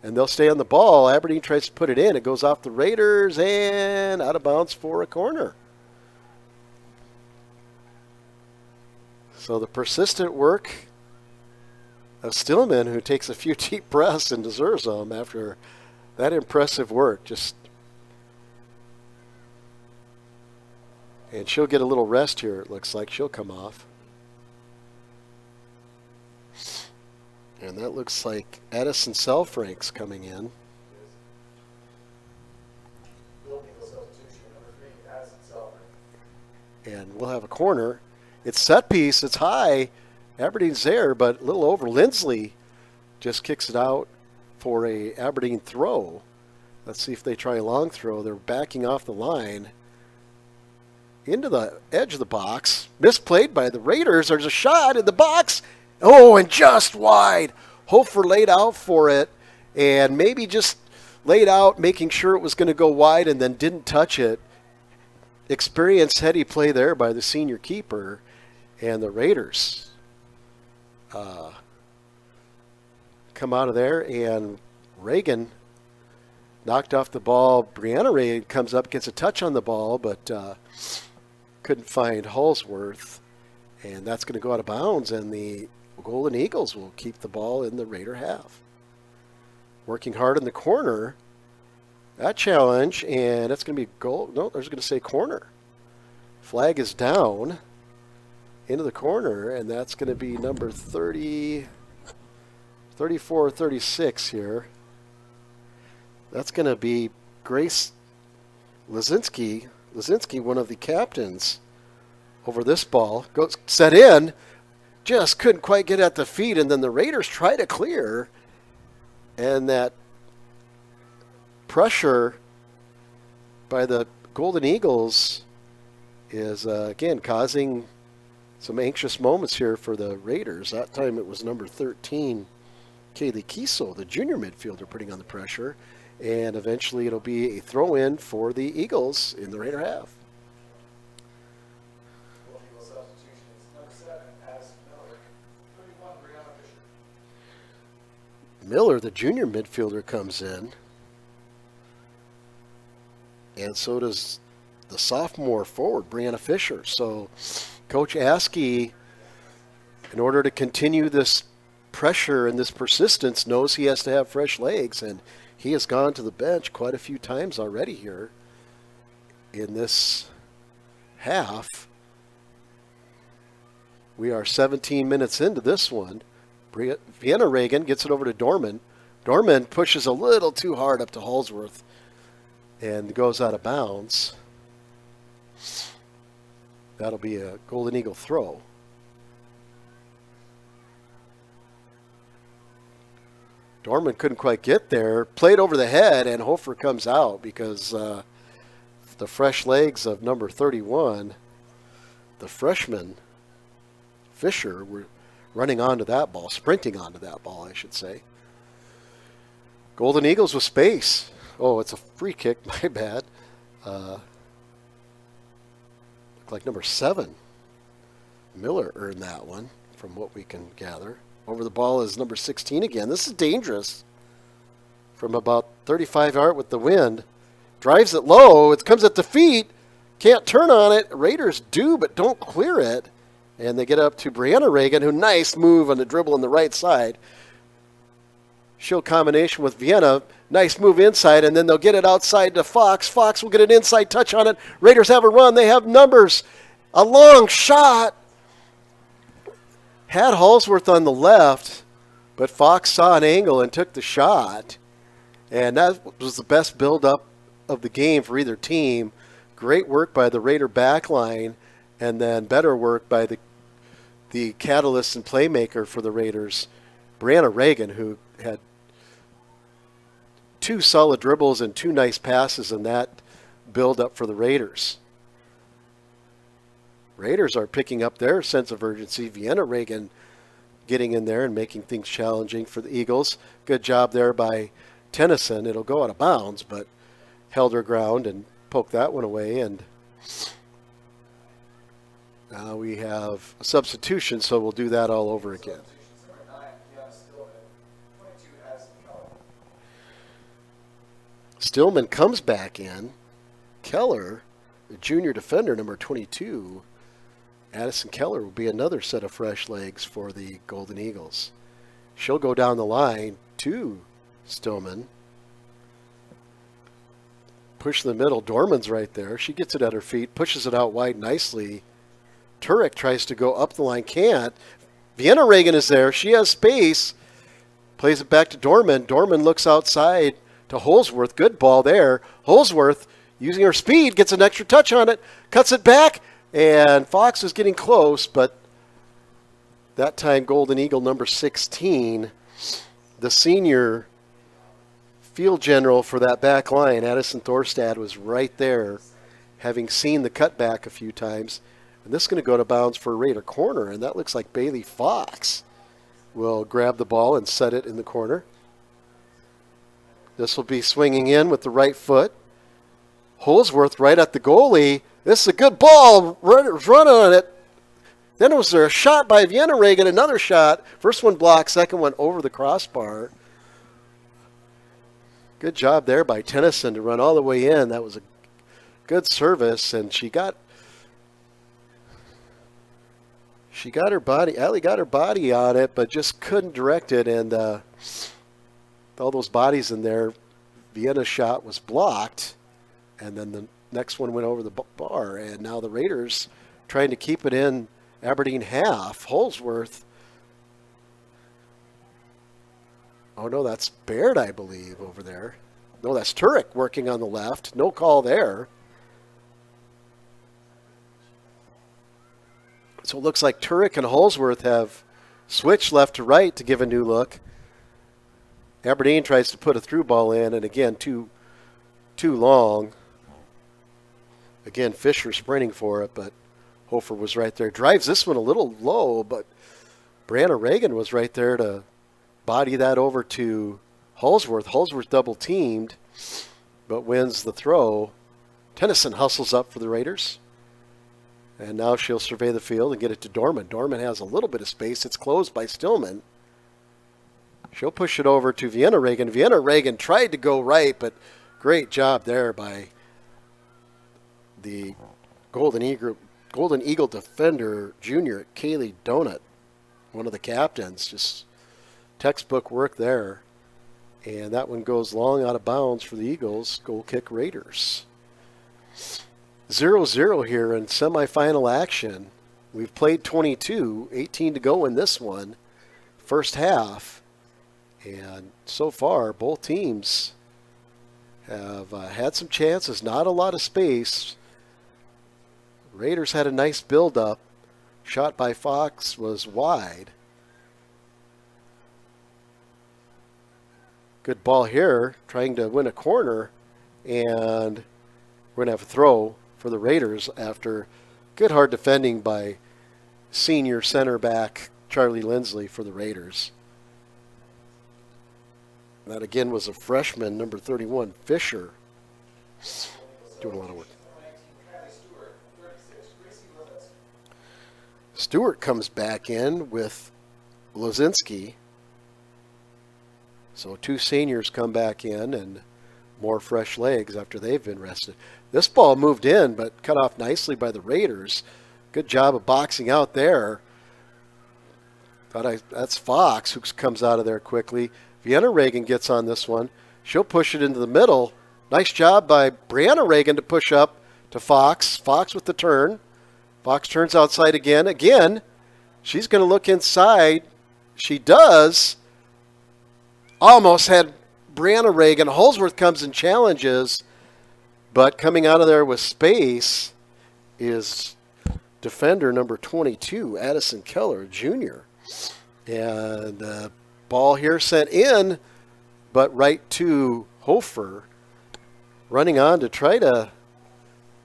And they'll stay on the ball. Aberdeen tries to put it in. It goes off the Raiders and out of bounds for a corner. So the persistent work of Stillman, who takes a few deep breaths and deserves them after that impressive work. And she'll get a little rest here, it looks like. She'll come off. And that looks like Addison Selfrank's coming in. And we'll have a corner. It's set piece. It's high. Aberdeen's there, but a little over. Lindsley just kicks it out for a Aberdeen throw. Let's see if they try a long throw. They're backing off the line into the edge of the box. Misplayed by the Raiders. There's a shot in the box. Oh, and just wide. Hofer laid out for it and maybe just laid out making sure it was going to go wide and then didn't touch it. Experienced heady play there by the senior keeper, and the Raiders come out of there, and Reagan knocked off the ball. Brianna Reagan comes up, gets a touch on the ball, but couldn't find Halsworth, and that's going to go out of bounds, and the Golden Eagles will keep the ball in the Raider half. Working hard in the corner. That challenge, and it's going to be goal. No, there's going to say corner. Flag is down into the corner, and that's going to be number 34 or 36 here. That's going to be Grace Lazinski. Lazinski, one of the captains over this ball. Goes set in. Just couldn't quite get at the feet, and then the Raiders try to clear, and that pressure by the Golden Eagles is, again, causing some anxious moments here for the Raiders. That time it was number 13, Kaylee Kiesel, the junior midfielder, putting on the pressure, and eventually it'll be a throw-in for the Eagles in the Raider half. Miller, the junior midfielder, comes in. And so does the sophomore forward, Brianna Fisher. So Coach Askey, in order to continue this pressure and this persistence, knows he has to have fresh legs. And he has gone to the bench quite a few times already here in this half. We are 17 minutes into this one. Vienna Reagan gets it over to Dorman. Dorman pushes a little too hard up to Halsworth and goes out of bounds. That'll be a Golden Eagle throw. Dorman couldn't quite get there. Played over the head, and Hofer comes out because the fresh legs of number 31, the freshman Fisher, were running onto that ball, sprinting onto that ball, I should say. Golden Eagles with space. Oh, it's a free kick, my bad. Looked like number 7. Miller earned that one, from what we can gather. Over the ball is number 16 again. This is dangerous. From about 35 yards with the wind. Drives it low. It comes at the feet. Can't turn on it. Raiders do, but don't clear it. And they get up to Brianna Reagan, who nice move on the dribble on the right side. She'll combination with Vienna. Nice move inside, and then they'll get it outside to Fox. Fox will get an inside touch on it. Raiders have a run. They have numbers. A long shot. Had Halsworth on the left, but Fox saw an angle and took the shot. And that was the best build-up of the game for either team. Great work by the Raider backline, and then better work by the catalyst and playmaker for the Raiders, Brianna Reagan, who had 2 solid dribbles and 2 nice passes in that build-up for the Raiders. Raiders are picking up their sense of urgency. Vienna Reagan getting in there and making things challenging for the Eagles. Good job there by Tennyson. It'll go out of bounds, but held her ground and poke that one away, and now we have a substitution, so we'll do that all over again. Stillman comes back in. Keller, the junior defender, number 22, Addison Keller will be another set of fresh legs for the Golden Eagles. She'll go down the line to Stillman. Push in the middle. Dorman's right there. She gets it at her feet, pushes it out wide nicely. Turek tries to go up the line, can't. Vienna Reagan is there. She has space. Plays it back to Dorman. Dorman looks outside to Holsworth. Good ball there. Holsworth, using her speed, gets an extra touch on it, cuts it back, and Fox is getting close, but that time Golden Eagle number 16, the senior field general for that back line, Addison Thorstad, was right there, having seen the cutback a few times. And this is going to go to bounds for a Raider corner, and that looks like Bailey Fox will grab the ball and set it in the corner. This will be swinging in with the right foot. Holsworth right at the goalie. This is a good ball. Run on it. Then was there a shot by Vienna Reagan, another shot. First one blocked, second one over the crossbar. Good job there by Tennyson to run all the way in. That was a good service, and she got her body. Allie got her body on it, but just couldn't direct it, and all those bodies in there, Vienna's shot was blocked, and then the next one went over the bar, and now the Raiders trying to keep it in Aberdeen half. Holsworth. Oh, no, that's Baird, I believe, over there. No, that's Turek working on the left. No call there. So it looks like Turek and Holsworth have switched left to right to give a new look. Aberdeen tries to put a through ball in, and again, too long. Again, Fisher sprinting for it, but Hofer was right there. Drives this one a little low, but Brianna Reagan was right there to body that over to Holsworth. Holsworth double teamed, but wins the throw. Tennyson hustles up for the Raiders. And now she'll survey the field and get it to Dorman. Dorman has a little bit of space. It's closed by Stillman. She'll push it over to Vienna Reagan. Vienna Reagan tried to go right, but great job there by the Golden Eagle defender, junior Kaylee Donut, one of the captains. Just textbook work there. And that one goes long out of bounds for the Eagles. Goal kick Raiders. 0-0 here in semifinal action. We've played 22, 18 to go in this one, first half. And so far, both teams have had some chances, not a lot of space. Raiders had a nice build-up. Shot by Fox was wide. Good ball here, trying to win a corner. And we're going to have a throw for the Raiders after good hard defending by senior center back Charlie Lindsley for the Raiders. That again was a freshman, number 31, Fisher. Doing a lot of work. Stewart comes back in with Lozinski. So two seniors come back in and more fresh legs after they've been rested. This ball moved in, but cut off nicely by the Raiders. Good job of boxing out there. That's Fox who comes out of there quickly. Vienna Reagan gets on this one. She'll push it into the middle. Nice job by Brianna Reagan to push up to Fox. Fox with the turn. Fox turns outside again. Again, she's going to look inside. She does. Almost had Brianna Reagan. Holsworth comes and challenges, but coming out of there with space is defender number 22, Addison Keller, Jr. And ball here sent in, but right to Hofer, running on to try to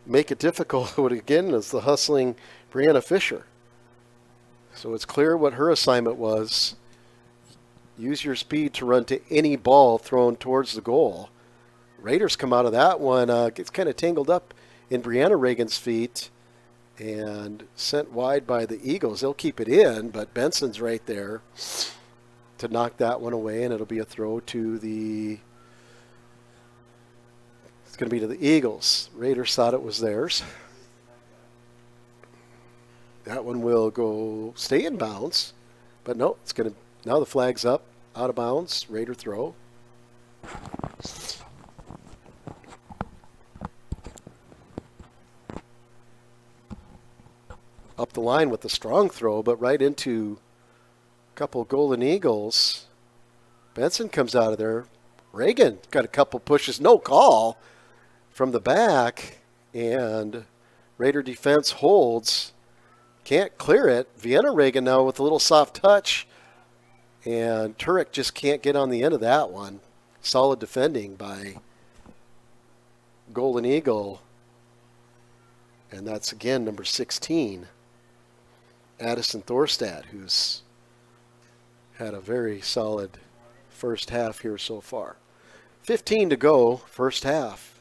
make it difficult. Again, is the hustling Brianna Fisher. So it's clear what her assignment was. Use your speed to run to any ball thrown towards the goal. Raiders come out of that one. Gets kind of tangled up in Brianna Reagan's feet and sent wide by the Eagles. They'll keep it in, but Benson's right there to knock that one away, and it'll be a throw to the... It's going to be to the Eagles. Raiders thought it was theirs. That one will stay in bounds, but no, it's going to... Now the flag's up, out of bounds, Raider throw. Up the line with the strong throw, but right into a couple Golden Eagles. Benson comes out of there. Reagan got a couple pushes, no call from the back, and Raider defense holds. Can't clear it. Vienna Reagan now with a little soft touch, and Turek just can't get on the end of that one. Solid defending by Golden Eagle, and that's again number 16. Addison Thorstad, who's had a very solid first half here so far. 15 to go, first half.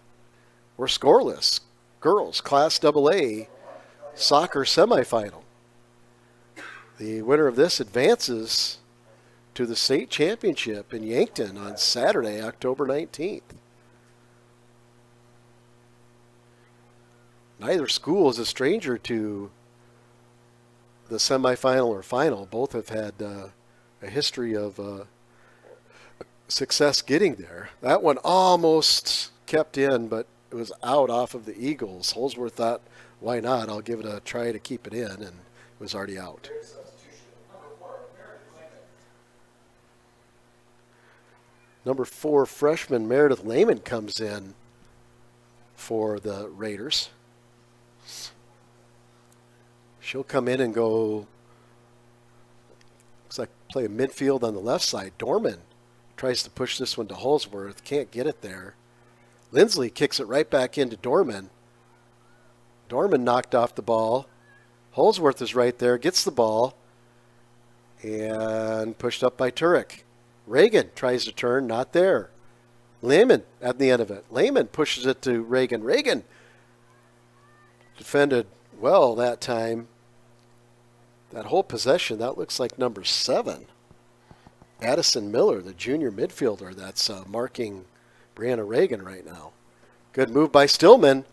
We're scoreless. Girls, Class AA soccer semifinal. The winner of this advances to the state championship in Yankton on Saturday, October 19th. Neither school is a stranger to the semifinal or final. Both have had a history of success getting there. That one almost kept in, but it was out off of the Eagles. Holsworth thought, why not? I'll give it a try to keep it in, and it was already out. Number 4 freshman Meredith Lehman comes in for the Raiders. She'll come in and go, looks like play a midfield on the left side. Dorman tries to push this one to Holsworth, can't get it there. Lindsley kicks it right back into Dorman. Dorman knocked off the ball. Holsworth is right there, gets the ball, and pushed up by Turek. Reagan tries to turn, not there. Lehman at the end of it. Lehman pushes it to Reagan. Reagan defended well that time. That whole possession, that looks like number 7. Addison Miller, the junior midfielder that's marking Brianna Reagan right now. Good move by Stillman.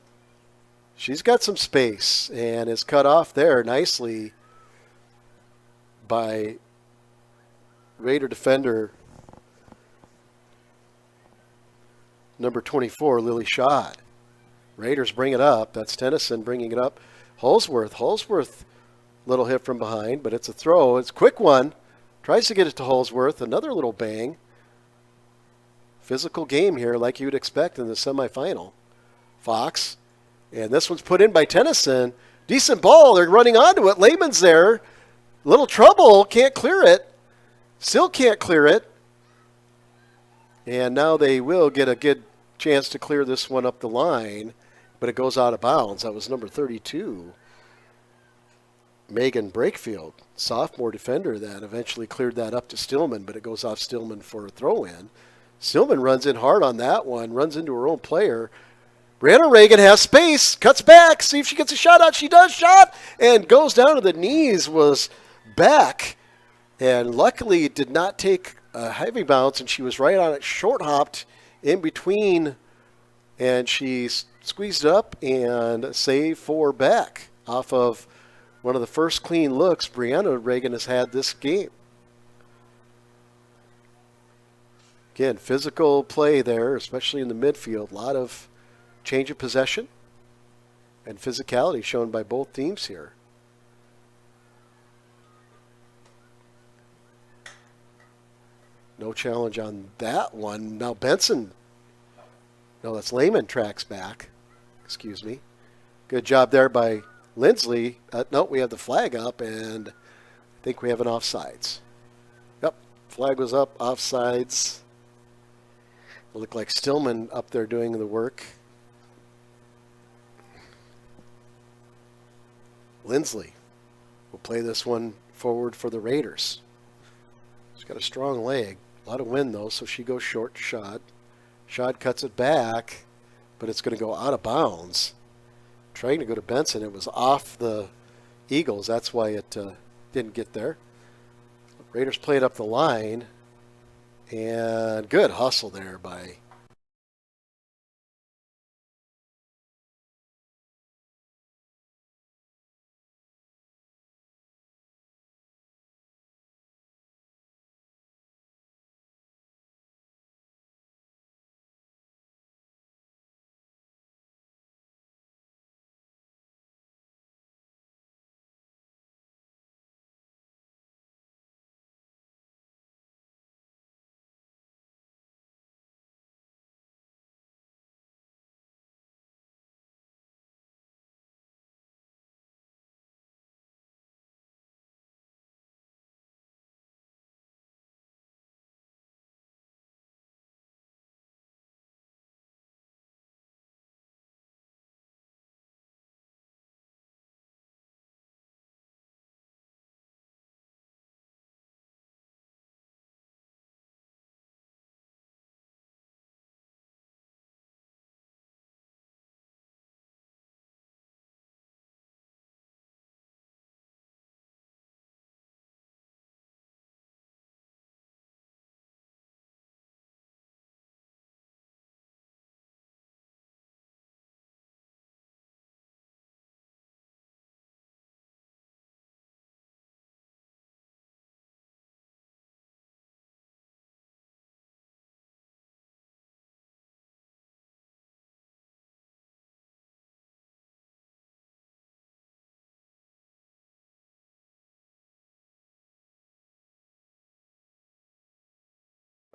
She's got some space and is cut off there nicely by Raider defender number 24, Lily Schott. Raiders bring it up. That's Tennyson bringing it up. Holsworth, little hit from behind, but it's a throw. It's a quick one. Tries to get it to Holsworth. Another little bang. Physical game here like you would expect in the semifinal. Fox. And this one's put in by Tennyson. Decent ball. They're running onto it. Lehman's there. Little trouble. Can't clear it. Still can't clear it. And now they will get a good chance to clear this one up the line, but it goes out of bounds. That was number 32. Megan Brakefield, sophomore defender, that eventually cleared that up to Stillman, but it goes off Stillman for a throw-in. Stillman runs in hard on that one, runs into her own player. Brianna Reagan has space, cuts back, see if she gets a shot out. She does, shot, and goes down to the knees, was back, and luckily did not take a heavy bounce, and she was right on it, short-hopped in between, and she squeezed up and saved for Beck off of one of the first clean looks Brianna Reagan has had this game. Again, physical play there, especially in the midfield. A lot of change of possession and physicality shown by both teams here. No challenge on that one. Now Benson. No, that's Lehman tracks back. Excuse me. Good job there by Lindsley. No, we have the flag up, and I think we have an offsides. Yep, flag was up, offsides. It looked like Stillman up there doing the work. Lindsley will play this one forward for the Raiders. She's got a strong leg. A lot of wind, though, so she goes short shot. Shad cuts it back, but it's going to go out of bounds. Trying to go to Benson. It was off the Eagles. That's why it didn't get there. Raiders played up the line. And good hustle there by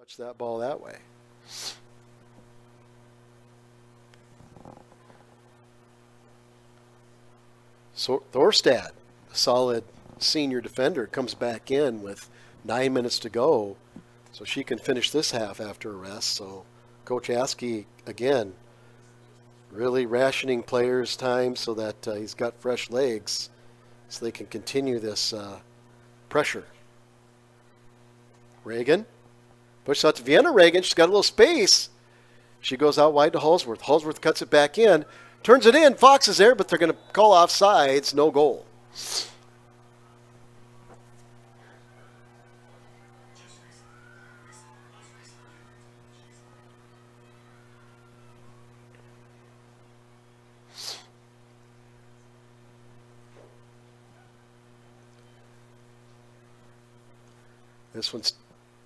touch that ball that way. So Thorstad, a solid senior defender, comes back in with 9 minutes to go, so she can finish this half after a rest. So Coach Askey, again, really rationing players' time so that he's got fresh legs so they can continue this pressure. Reagan pushes out to Vienna Reagan. She's got a little space. She goes out wide to Holsworth. Holsworth cuts it back in. Turns it in. Fox is there, but they're going to call offsides. No goal. This one's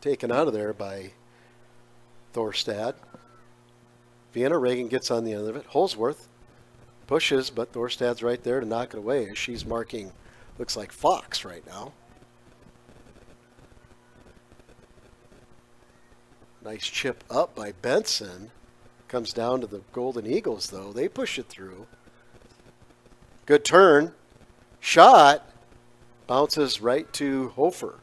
taken out of there by Thorstad. Vienna Reagan gets on the end of it. Holsworth pushes, but Thorstad's right there to knock it away as she's marking, looks like Fox right now. Nice chip up by Benson. Comes down to the Golden Eagles, though. They push it through. Good turn. Shot. Bounces right to Hofer.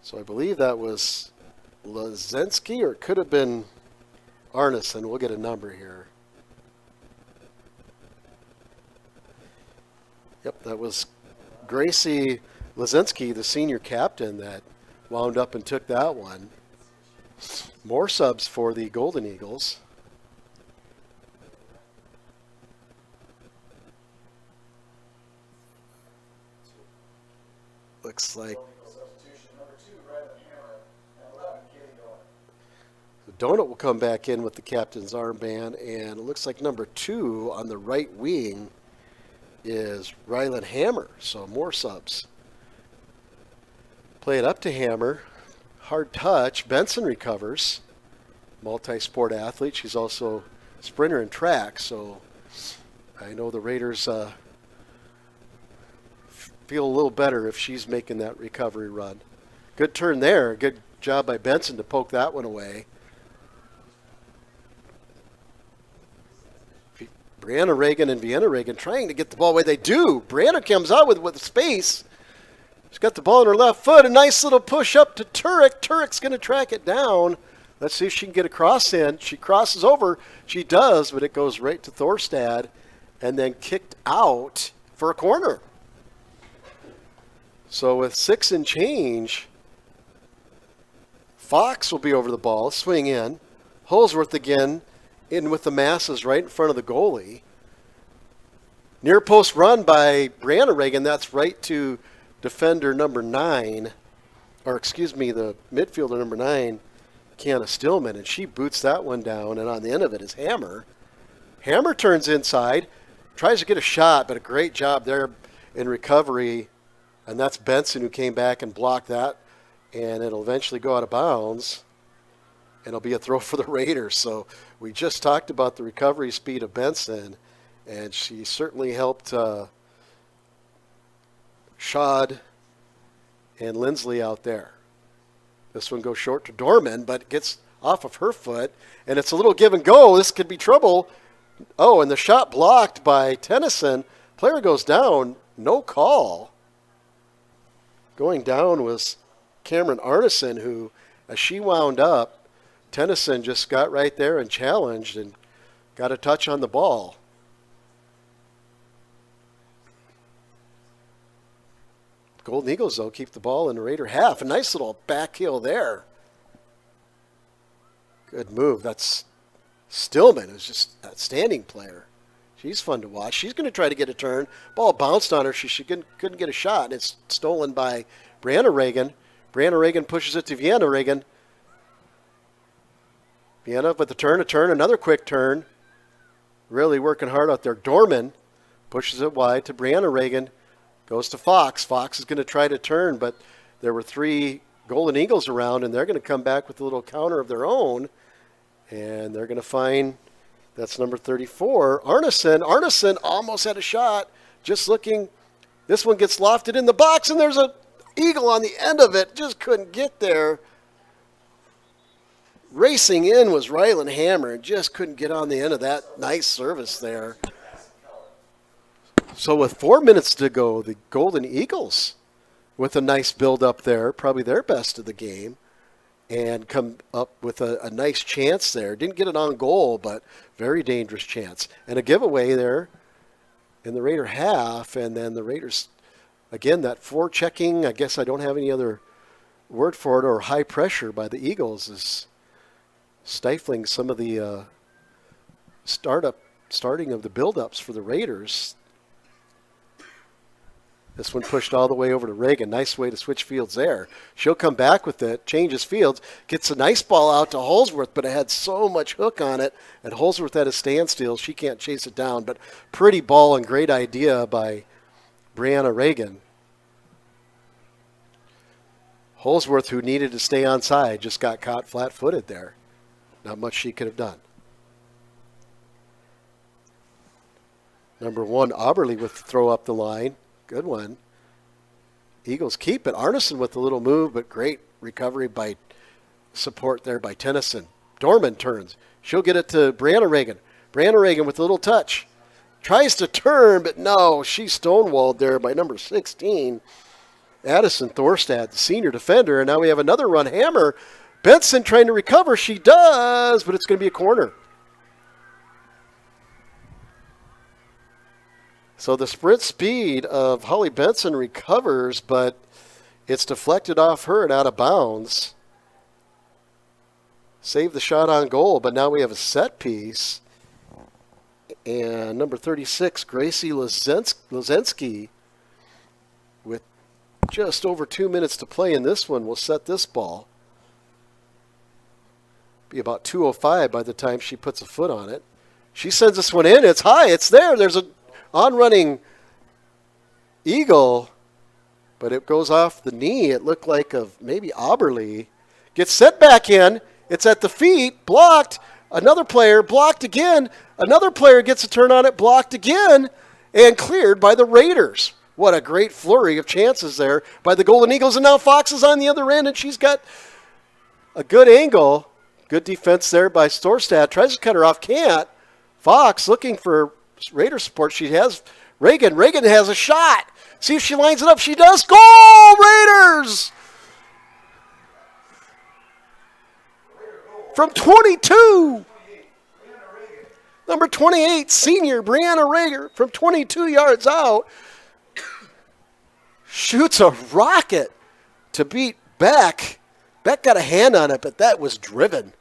So I believe that was Lazensky, or it could have been Arneson. We'll get a number here. Yep, that was Gracie Lazensky, the senior captain, that wound up and took that one. More subs for the Golden Eagles. Looks like Donut will come back in with the captain's armband, and it looks like number 2 on the right wing is Rylan Hammer. So more subs. Play it up to Hammer. Hard touch. Benson recovers. Multi-sport athlete. She's also a sprinter in track, so I know the Raiders feel a little better if she's making that recovery run. Good turn there. Good job by Benson to poke that one away. Brianna Reagan and Vienna Reagan trying to get the ball away. They do. Brianna comes out with space. She's got the ball in her left foot. A nice little push up to Turek. Turek's going to track it down. Let's see if she can get a cross in. She crosses over. She does, but it goes right to Thorstad and then kicked out for a corner. So with 6 and change, Fox will be over the ball, swing in. Holsworth again in with the masses right in front of the goalie. Near post run by Brianna Reagan. That's right to defender number 9, or excuse me, the midfielder number 9, Kiana Stillman, and she boots that one down, and on the end of it is Hammer. Hammer turns inside, tries to get a shot, but a great job there in recovery, and that's Benson who came back and blocked that, and it'll eventually go out of bounds, and it'll be a throw for the Raiders. So we just talked about the recovery speed of Benson, and she certainly helped Shad and Lindsley out there. This one goes short to Dorman, but gets off of her foot, and it's a little give and go. This could be trouble. Oh, and the shot blocked by Tennyson. Player goes down, no call. Going down was Cameron Arneson, who, as she wound up, Tennyson just got right there and challenged and got a touch on the ball. Golden Eagles, though, keep the ball in the Raider half. A nice little back heel there. Good move. That's Stillman, who's just an outstanding player. She's fun to watch. She's going to try to get a turn. Ball bounced on her. She couldn't get a shot, and it's stolen by Brianna Reagan. Brianna Reagan pushes it to Vienna Reagan. Vienna with the turn, another quick turn. Really working hard out there. Dorman pushes it wide to Brianna Reagan. Goes to Fox. Fox is going to try to turn, but there were 3 Golden Eagles around, and they're going to come back with a little counter of their own. And they're going to find, that's number 34, Arneson. Arneson almost had a shot. Just looking. This one gets lofted in the box, and there's an Eagle on the end of it. Just couldn't get there. Racing in was Rylan Hammer, and just couldn't get on the end of that nice service there. So with 4 minutes to go, the Golden Eagles with a nice build up there, probably their best of the game, and come up with a nice chance there. Didn't get it on goal, but very dangerous chance. And a giveaway there in the Raider half, and then the Raiders, again, that forechecking, I guess I don't have any other word for it, or high pressure by the Eagles is stifling some of the starting of the build-ups for the Raiders. This one pushed all the way over to Reagan. Nice way to switch fields there. She'll come back with it, changes fields, gets a nice ball out to Holsworth, but it had so much hook on it, and Holsworth at a standstill. She can't chase it down, but pretty ball and great idea by Brianna Reagan. Holsworth, who needed to stay onside, just got caught flat-footed there. Not much she could have done. Number 1, Auberly with the throw up the line. Good one. Eagles keep it. Arneson with a little move, but great recovery by support there by Tennyson. Dorman turns. She'll get it to Brianna Reagan. Brianna Reagan with a little touch. Tries to turn, but no, she's stonewalled there by number 16. Addison Thorstad, the senior defender, and now we have another run. Hammer. Benson trying to recover. She does, but it's going to be a corner. So the sprint speed of Holly Benson recovers, but it's deflected off her and out of bounds. Saved the shot on goal, but now we have a set piece. And number 36, Gracie Lozensky, with just over 2 minutes to play in this one, will set this ball. Be about 2:05 by the time she puts a foot on it. She sends this one in. It's high. It's there. There's a on-running Eagle, but it goes off the knee. It looked like of maybe Auberly. Gets set back in. It's at the feet. Blocked. Another player. Blocked again. Another player gets a turn on it. Blocked again. And cleared by the Raiders. What a great flurry of chances there by the Golden Eagles. And now Fox is on the other end, and she's got a good angle. Good defense there by Storstad. Tries to cut her off. Can't. Fox looking for Raider support. She has Reagan. Reagan has a shot. See if she lines it up. She does. Goal, Raiders! From 22. Number 28, senior Brianna Reagan from 22 yards out. shoots a rocket to beat Beck. Beck got a hand on it, but that was driven.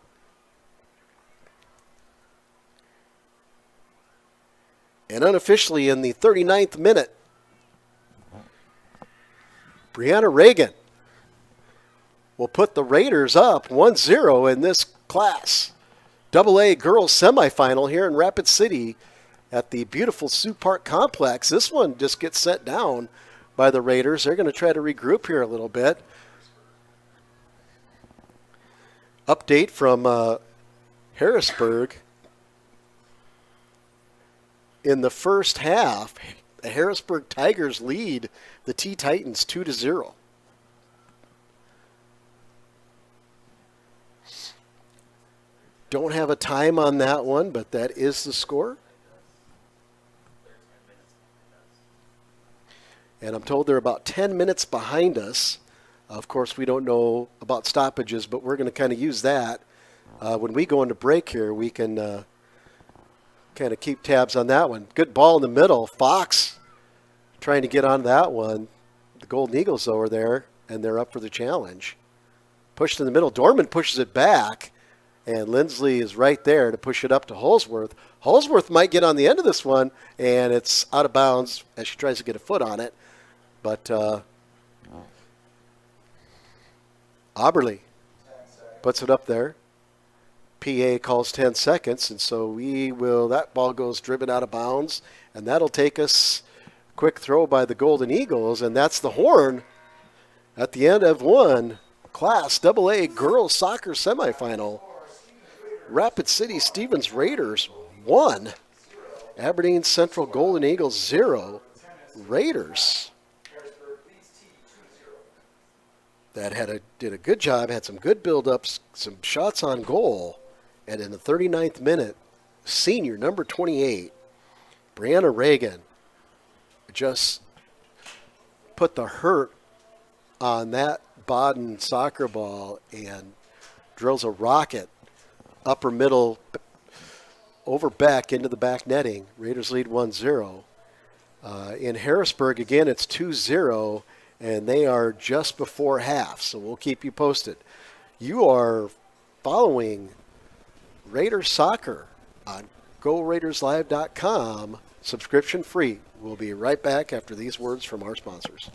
And unofficially in the 39th minute, Brianna Reagan will put the Raiders up 1-0 in this Class AA girls semifinal here in Rapid City at the beautiful Sioux Park Complex. This one just gets set down by the Raiders. They're going to try to regroup here a little bit. Update from Harrisburg. In the first half, the Harrisburg Tigers lead the T-Titans 2-0. Don't have a time on that one, but that is the score. And I'm told they're about 10 minutes behind us. Of course, we don't know about stoppages, but we're going to kind of use that. When we go into break here, we can kind of keep tabs on that one. Good ball in the middle. Fox trying to get on that one. The Golden Eagles over there, and they're up for the challenge. Pushed in the middle. Dorman pushes it back, and Lindsley is right there to push it up to Holsworth. Holsworth might get on the end of this one, and it's out of bounds as she tries to get a foot on it. But Oberle puts it up there. PA calls 10 seconds, and so that ball goes driven out of bounds, and that'll take us quick throw by the Golden Eagles, and that's the horn at the end of one Class AA girls soccer semifinal. Rapid City Stevens Raiders 1, Aberdeen Central Golden Eagles 0. Raiders that did a good job, had some good build-ups, some shots on goal, and in the 39th minute, senior number 28, Brianna Reagan, just put the hurt on that Baden soccer ball and drills a rocket upper middle over Beck into the back netting. Raiders lead 1-0. In Harrisburg, again, it's 2-0, and they are just before half, so we'll keep you posted. You are following Raiders Soccer on GoRaidersLive.com, subscription free. We'll be right back after these words from our sponsors.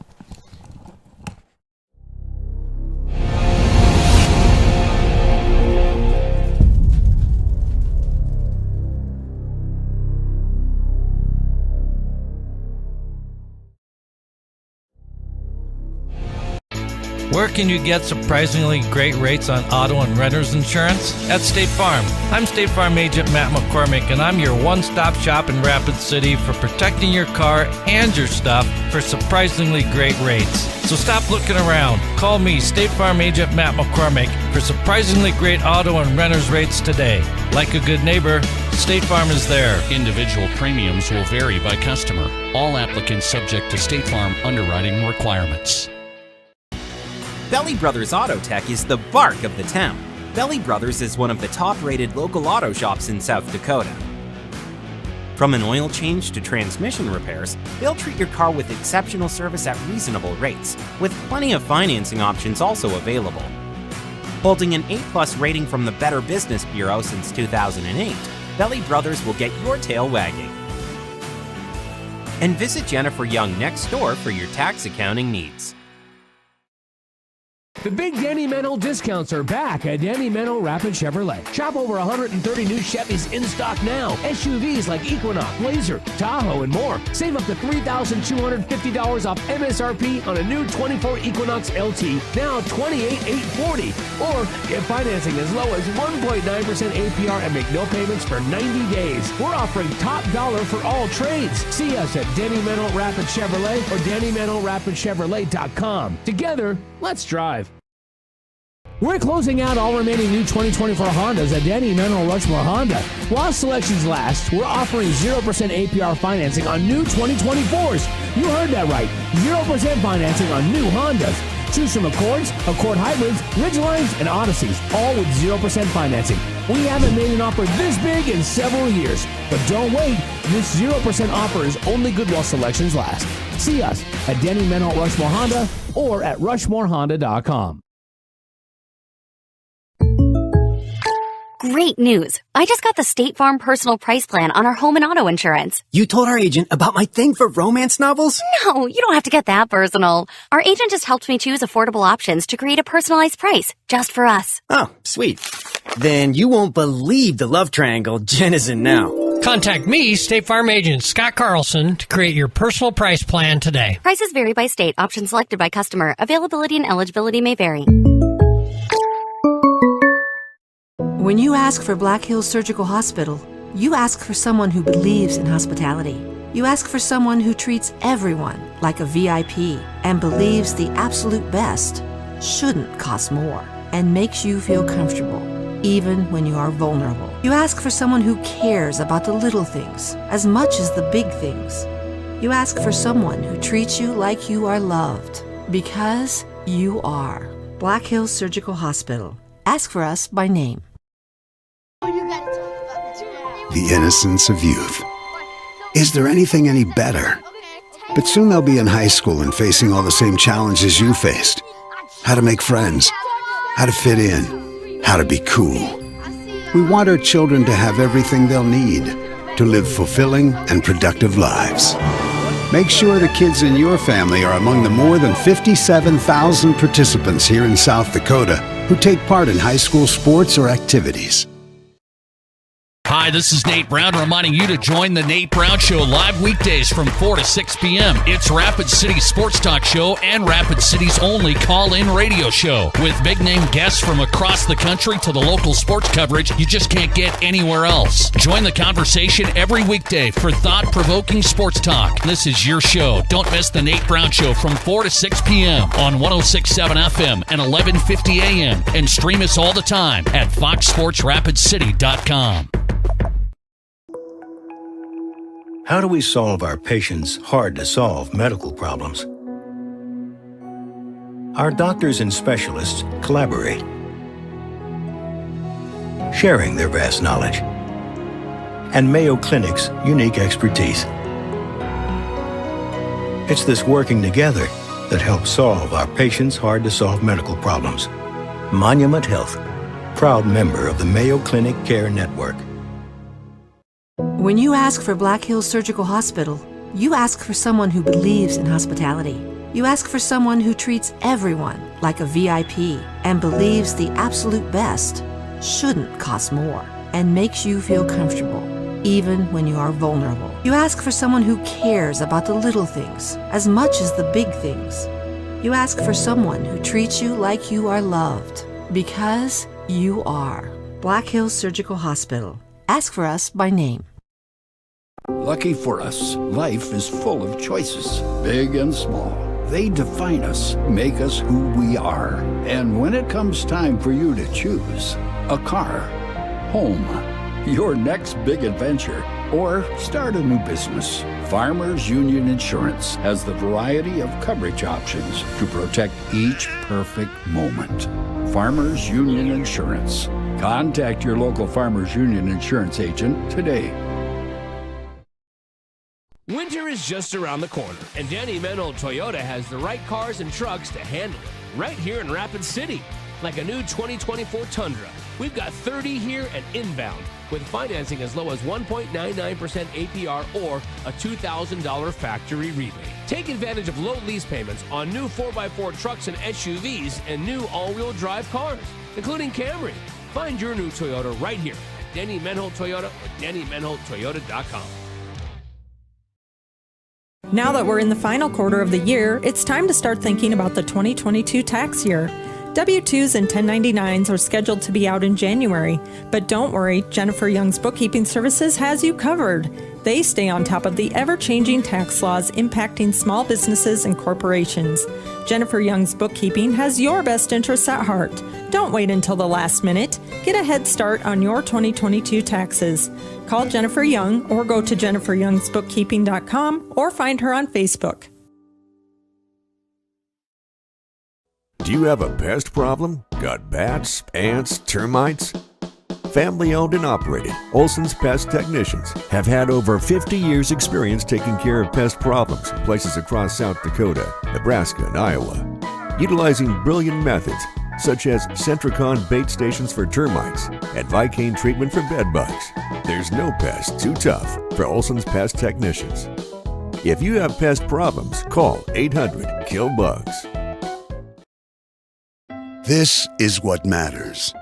Where can you get surprisingly great rates on auto and renter's insurance? At State Farm. I'm State Farm Agent Matt McCormick, and I'm your one-stop shop in Rapid City for protecting your car and your stuff for surprisingly great rates. So stop looking around. Call me, State Farm Agent Matt McCormick, for surprisingly great auto and renter's rates today. Like a good neighbor, State Farm is there. Individual premiums will vary by customer. All applicants subject to State Farm underwriting requirements. Belly Brothers Auto Tech is the bark of the town. Belly Brothers is one of the top-rated local auto shops in South Dakota. From an oil change to transmission repairs, they'll treat your car with exceptional service at reasonable rates, with plenty of financing options also available. Holding an A+ rating from the Better Business Bureau since 2008, Belly Brothers will get your tail wagging. And visit Jennifer Young next door for your tax accounting needs. The big Danny Mennel discounts are back at Danny Mennel Rapid Chevrolet. Shop over 130 new Chevys in stock now. SUVs like Equinox, Blazer, Tahoe, and more. Save up to $3,250 off MSRP on a new 24 Equinox LT, now $28,840. Or get financing as low as 1.9% APR and make no payments for 90 days. We're offering top dollar for all trades. See us at Danny Mennel Rapid Chevrolet or DannyMennelRapidChevrolet.com. Together, let's drive. We're closing out all remaining new 2024 Hondas at Danny Mennel Rushmore Honda. While selections last, we're offering 0% APR financing on new 2024s. You heard that right. 0% financing on new Hondas. Choose from Accords, Accord Hybrids, Ridgelines, and Odysseys, all with 0% financing. We haven't made an offer this big in several years. But don't wait. This 0% offer is only good while selections last. See us at Denny Menholt Rushmore Honda or at RushmoreHonda.com. Great news. I just got the State Farm personal price plan on our home and auto insurance. You told our agent about my thing for romance novels? No, you don't have to get that personal. Our agent just helped me choose affordable options to create a personalized price just for us. Oh, sweet. Then you won't believe the love triangle Jen is in now. Contact me, State Farm agent Scott Carlson, to create your personal price plan today. Prices vary by state. Options selected by customer. Availability and eligibility may vary. When you ask for Black Hills Surgical Hospital, you ask for someone who believes in hospitality. You ask for someone who treats everyone like a VIP and believes the absolute best shouldn't cost more and makes you feel comfortable, even when you are vulnerable. You ask for someone who cares about the little things as much as the big things. You ask for someone who treats you like you are loved, because you are. Black Hills Surgical Hospital. Ask for us by name. The innocence of youth. Is there anything any better? But soon they'll be in high school and facing all the same challenges you faced. How to make friends, how to fit in, how to be cool. We want our children to have everything they'll need to live fulfilling and productive lives. Make sure the kids in your family are among the more than 57,000 participants here in South Dakota who take part in high school sports or activities. Hi, this is Nate Brown reminding you to join the Nate Brown Show live weekdays from 4 to 6 p.m. It's Rapid City's sports talk show and Rapid City's only call-in radio show. With big-name guests from across the country to the local sports coverage you just can't get anywhere else. Join the conversation every weekday for thought-provoking sports talk. This is your show. Don't miss the Nate Brown Show from 4 to 6 p.m. on 106.7 FM and 1150 a.m. And stream us all the time at foxsportsrapidcity.com. How do we solve our patients' hard-to-solve medical problems? Our doctors and specialists collaborate, sharing their vast knowledge and Mayo Clinic's unique expertise. It's this working together that helps solve our patients' hard-to-solve medical problems. Monument Health, proud member of the Mayo Clinic Care Network. When you ask for Black Hills Surgical Hospital, you ask for someone who believes in hospitality. You ask for someone who treats everyone like a VIP and believes the absolute best shouldn't cost more and makes you feel comfortable, even when you are vulnerable. You ask for someone who cares about the little things as much as the big things. You ask for someone who treats you like you are loved, because you are. Black Hills Surgical Hospital. Ask for us by name. Lucky for us, life is full of choices, big and small. They define us, make us who we are. And when it comes time for you to choose a car, home, your next big adventure, or start a new business, Farmers Union Insurance has the variety of coverage options to protect each perfect moment. Farmers Union Insurance. Contact your local Farmers Union Insurance agent today. Winter is just around the corner, and Danny Menholt Toyota has the right cars and trucks to handle it right here in Rapid City. Like a new 2024 Tundra, we've got 30 here and inbound with financing as low as 1.99% APR or a $2,000 factory rebate. Take advantage of low lease payments on new 4x4 trucks and SUVs and new all-wheel drive cars, including Camry. Find your new Toyota right here at Danny Menholt Toyota or DannyMenholtToyota.com. Now that we're in the final quarter of the year, it's time to start thinking about the 2022 tax year. W-2s and 1099s are scheduled to be out in January, but don't worry, Jennifer Young's Bookkeeping Services has you covered. They stay on top of the ever-changing tax laws impacting small businesses and corporations. Jennifer Young's Bookkeeping has your best interests at heart. Don't wait until the last minute. Get a head start on your 2022 taxes. Call Jennifer Young or go to jenniferyoungsbookkeeping.com or find her on Facebook. Do you have a pest problem? Got bats, ants, termites? Family owned and operated, Olson's Pest Technicians have had over 50 years experience taking care of pest problems in places across South Dakota, Nebraska, and Iowa. Utilizing brilliant methods such as Centricon bait stations for termites and Vicane treatment for bed bugs, there's no pest too tough for Olson's Pest Technicians. If you have pest problems, call 800-KILL-BUGS. This is what matters.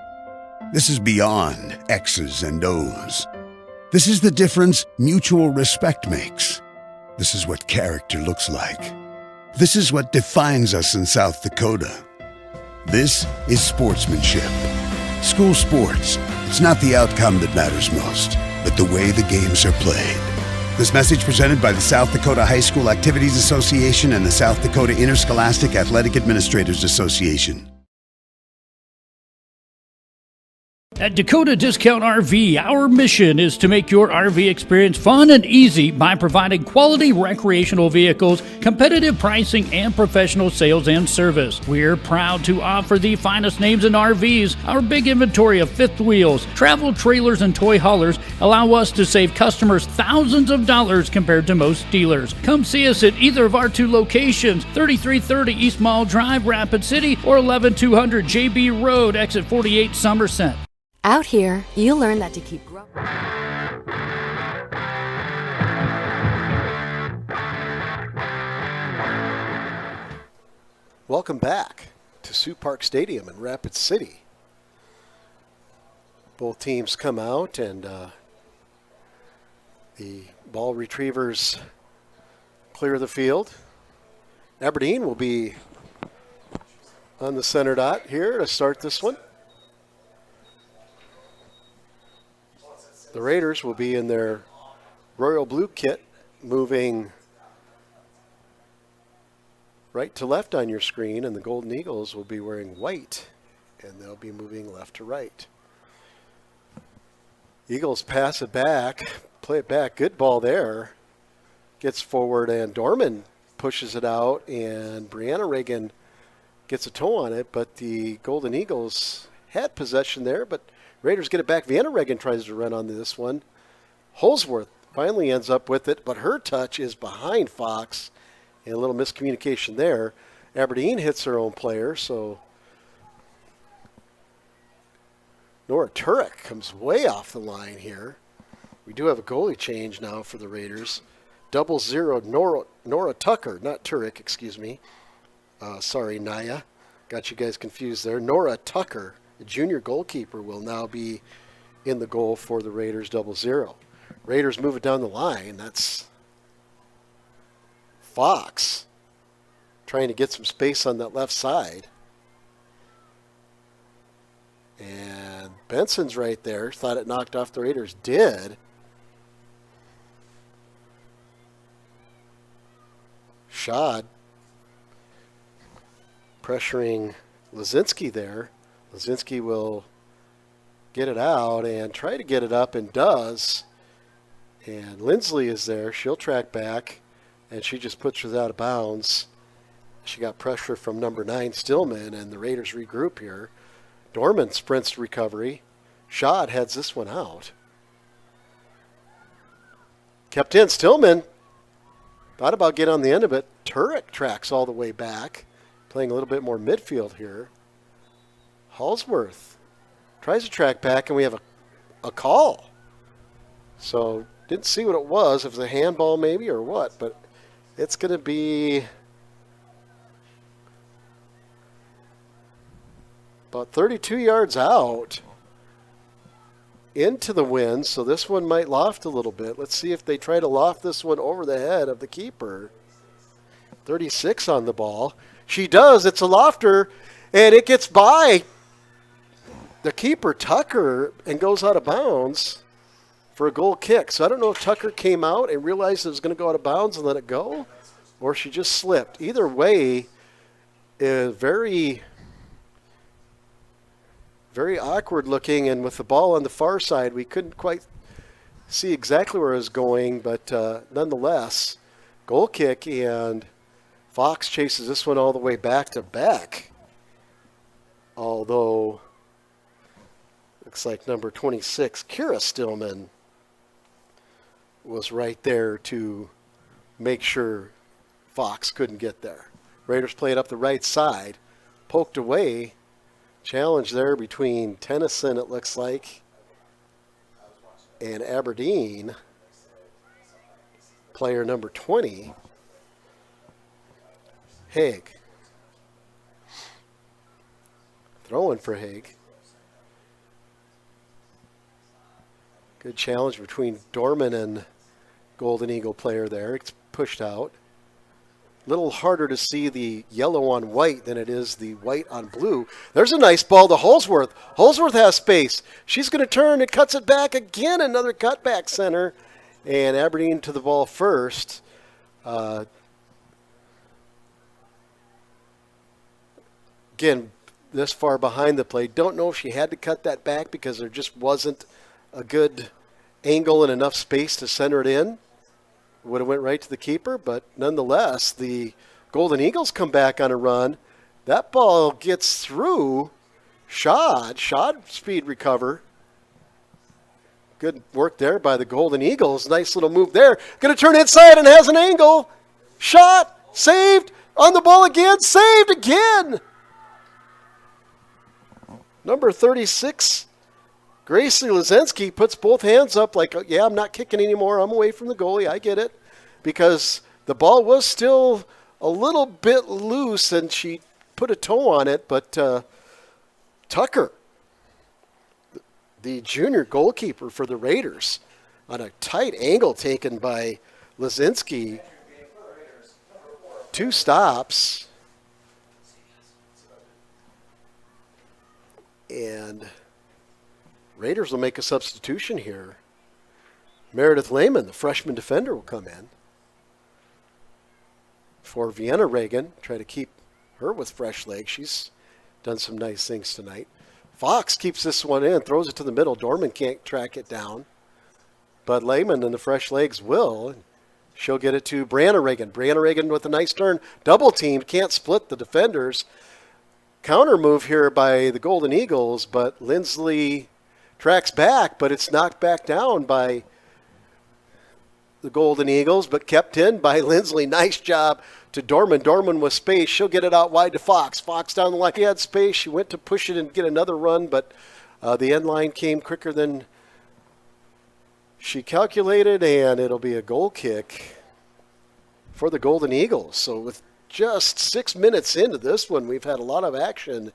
This is beyond X's and O's. This is the difference mutual respect makes. This is what character looks like. This is what defines us in South Dakota. This is sportsmanship. School sports, it's not the outcome that matters most, but the way the games are played. This message presented by the South Dakota High School Activities Association and the South Dakota Interscholastic Athletic Administrators Association. At Dakota Discount RV, our mission is to make your RV experience fun and easy by providing quality recreational vehicles, competitive pricing, and professional sales and service. We're proud to offer the finest names in RVs. Our big inventory of fifth wheels, travel trailers, and toy haulers allow us to save customers thousands of dollars compared to most dealers. Come see us at either of our 2 locations, 3330 East Mall Drive, Rapid City, or 11200 JB Road, exit 48, Somerset. Out here, you learn that to keep growing. Welcome back to Sioux Park Stadium in Rapid City. Both teams come out and the ball retrievers clear the field. Aberdeen will be on the center dot here to start this one. The Raiders will be in their royal blue kit, moving right to left on your screen, and the Golden Eagles will be wearing white, and they'll be moving left to right. Eagles pass it back, play it back, good ball there. Gets forward, and Dorman pushes it out, and Brianna Reagan gets a toe on it, but the Golden Eagles had possession there, but Raiders get it back. Vienna Reagan tries to run on this one. Holsworth finally ends up with it, but her touch is behind Fox, and a little miscommunication there. Aberdeen hits their own player, so Nora Turek comes way off the line here. We do have a goalie change now for the Raiders. 0-0 Nora Tucker, not Turek, excuse me. Sorry, Naya. Got you guys confused there. Nora Tucker, the junior goalkeeper, will now be in the goal for the Raiders 0-0. Raiders move it down the line. That's Fox trying to get some space on that left side. And Benson's right there. Thought it knocked off the Raiders. Did. Schad pressuring Lazinski there. Lazinski will get it out and try to get it up, and does. And Lindsley is there. She'll track back, and she just puts it out of bounds. She got pressure from number 9, Stillman, and the Raiders regroup here. Dorman sprints to recovery. Schad heads this one out. Kept in. Stillman thought about getting on the end of it. Turek tracks all the way back, playing a little bit more midfield here. Halsworth tries to track back, and we have a call. So didn't see what it was, if it was a handball maybe or what, but it's going to be about 32 yards out into the wind, so this one might loft a little bit. Let's see if they try to loft this one over the head of the keeper. 36 on the ball. She does. It's a lofter, and it gets by the keeper, Tucker, and goes out of bounds for a goal kick. So I don't know if Tucker came out and realized it was going to go out of bounds and let it go, or she just slipped. Either way, very, very awkward looking, and with the ball on the far side, we couldn't quite see exactly where it was going, but nonetheless, goal kick, and Fox chases this one all the way back to back. Although Looks like number 26, Kira Stillman, was right there to make sure Fox couldn't get there. Raiders played up the right side, poked away. Challenge there between Tennyson, it looks like, and Aberdeen. Player number 20, Haig. Throwing for Haig. Good challenge between Dorman and Golden Eagle player there. It's pushed out. A little harder to see the yellow on white than it is the white on blue. There's a nice ball to Holsworth. Holsworth has space. She's going to turn. It cuts it back again. Another cutback center. And Aberdeen to the ball first. Again, this far behind the play. Don't know if she had to cut that back because there just wasn't a good angle and enough space to center it in. Would have went right to the keeper, but nonetheless, the Golden Eagles come back on a run. That ball gets through Shad speed recover. Good work there by the Golden Eagles. Nice little move there. Going to turn inside and has an angle. Shot, saved, on the ball again, saved again. Number 36, Gracie Lazensky puts both hands up like, yeah, I'm not kicking anymore. I'm away from the goalie. I get it. Because the ball was still a little bit loose and she put a toe on it. But Tucker, the junior goalkeeper for the Raiders, on a tight angle taken by Lazensky. 2 stops. And Raiders will make a substitution here. Meredith Lehman, the freshman defender, will come in for Vienna Reagan. Try to keep her with fresh legs. She's done some nice things tonight. Fox keeps this one in, throws it to the middle. Dorman can't track it down. But Lehman and the fresh legs will. She'll get it to Brianna Reagan. Brianna Reagan with a nice turn. Double teamed, can't split the defenders. Counter move here by the Golden Eagles, but Lindsley tracks back, but it's knocked back down by the Golden Eagles, but kept in by Lindsley. Nice job to Dorman. Dorman with space. She'll get it out wide to Fox. Fox down the line. He had space. She went to push it and get another run, but the end line came quicker than she calculated, and it'll be a goal kick for the Golden Eagles. So with just 6 minutes into this one, we've had a lot of action,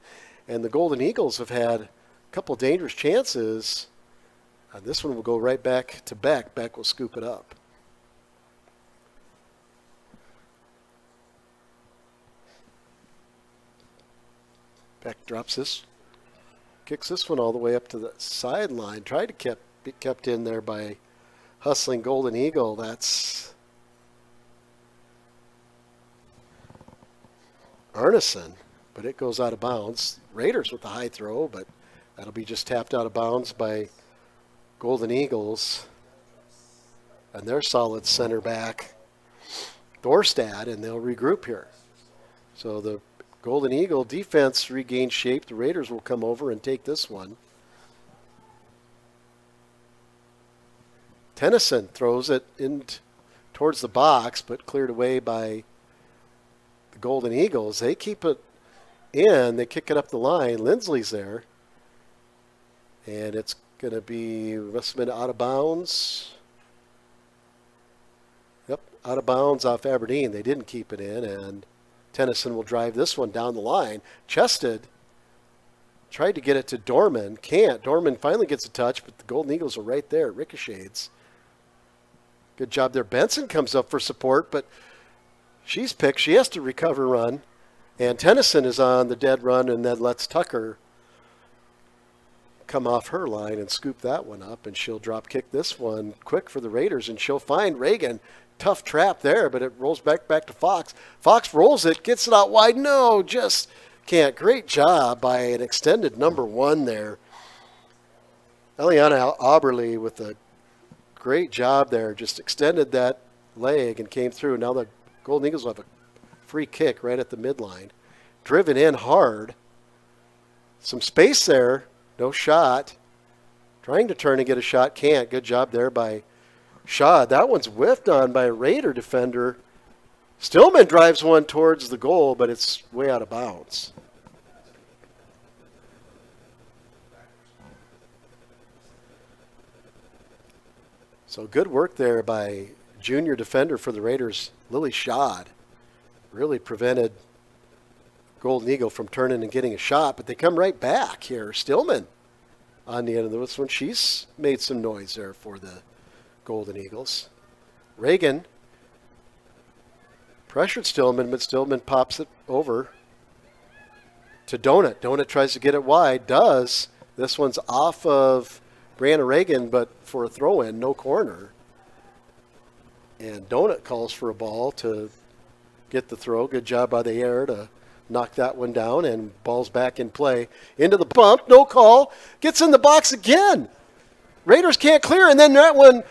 and the Golden Eagles have had a couple dangerous chances. This one will go right back to Beck. Beck will scoop it up. Beck drops this, kicks this one all the way up to the sideline. Tried to be kept in there by hustling Golden Eagle. That's Arneson, but it goes out of bounds. Raiders with the high throw, but that'll be just tapped out of bounds by Golden Eagles. And their solid center back, Thorstad, and they'll regroup here. So the Golden Eagle defense regains shape. The Raiders will come over and take this one. Tennyson throws it in towards the box, but cleared away by the Golden Eagles. They keep it in. They kick it up the line. Lindsley's there. And it's going to be, must have been out of bounds. Yep, out of bounds off Aberdeen. They didn't keep it in, and Tennyson will drive this one down the line. Chested tried to get it to Dorman. Can't. Dorman finally gets a touch, but the Golden Eagles are right there. Ricochets. Good job there. Benson comes up for support, but she's picked. She has to recover run. And Tennyson is on the dead run and then lets Tucker come off her line and scoop that one up. And she'll drop kick this one quick for the Raiders, and she'll find Reagan. Tough trap there, but it rolls back to Fox. Fox rolls it, gets it out wide. No, just can't. Great job by an extended number 1 there. Eliana Auberly with a great job there. Just extended that leg and came through. Now the Golden Eagles will have a free kick right at the midline. Driven in hard. Some space there. No shot. Trying to turn and get a shot, can't. Good job there by Shaw. That one's whiffed on by a Raider defender. Stillman drives one towards the goal, but it's way out of bounds. So good work there by junior defender for the Raiders, Lily Schad. Really prevented Golden Eagle from turning and getting a shot, but they come right back here. Stillman on the end of this one. She's made some noise there for the Golden Eagles. Reagan pressured Stillman, but Stillman pops it over to Donut. Donut tries to get it wide, does. This one's off of Brianna Reagan, but for a throw-in, no corner. And Donut calls for a ball to get the throw. Good job by the air to knock that one down, and ball's back in play. Into the bump, no call. Gets in the box again. Raiders can't clear, and then that one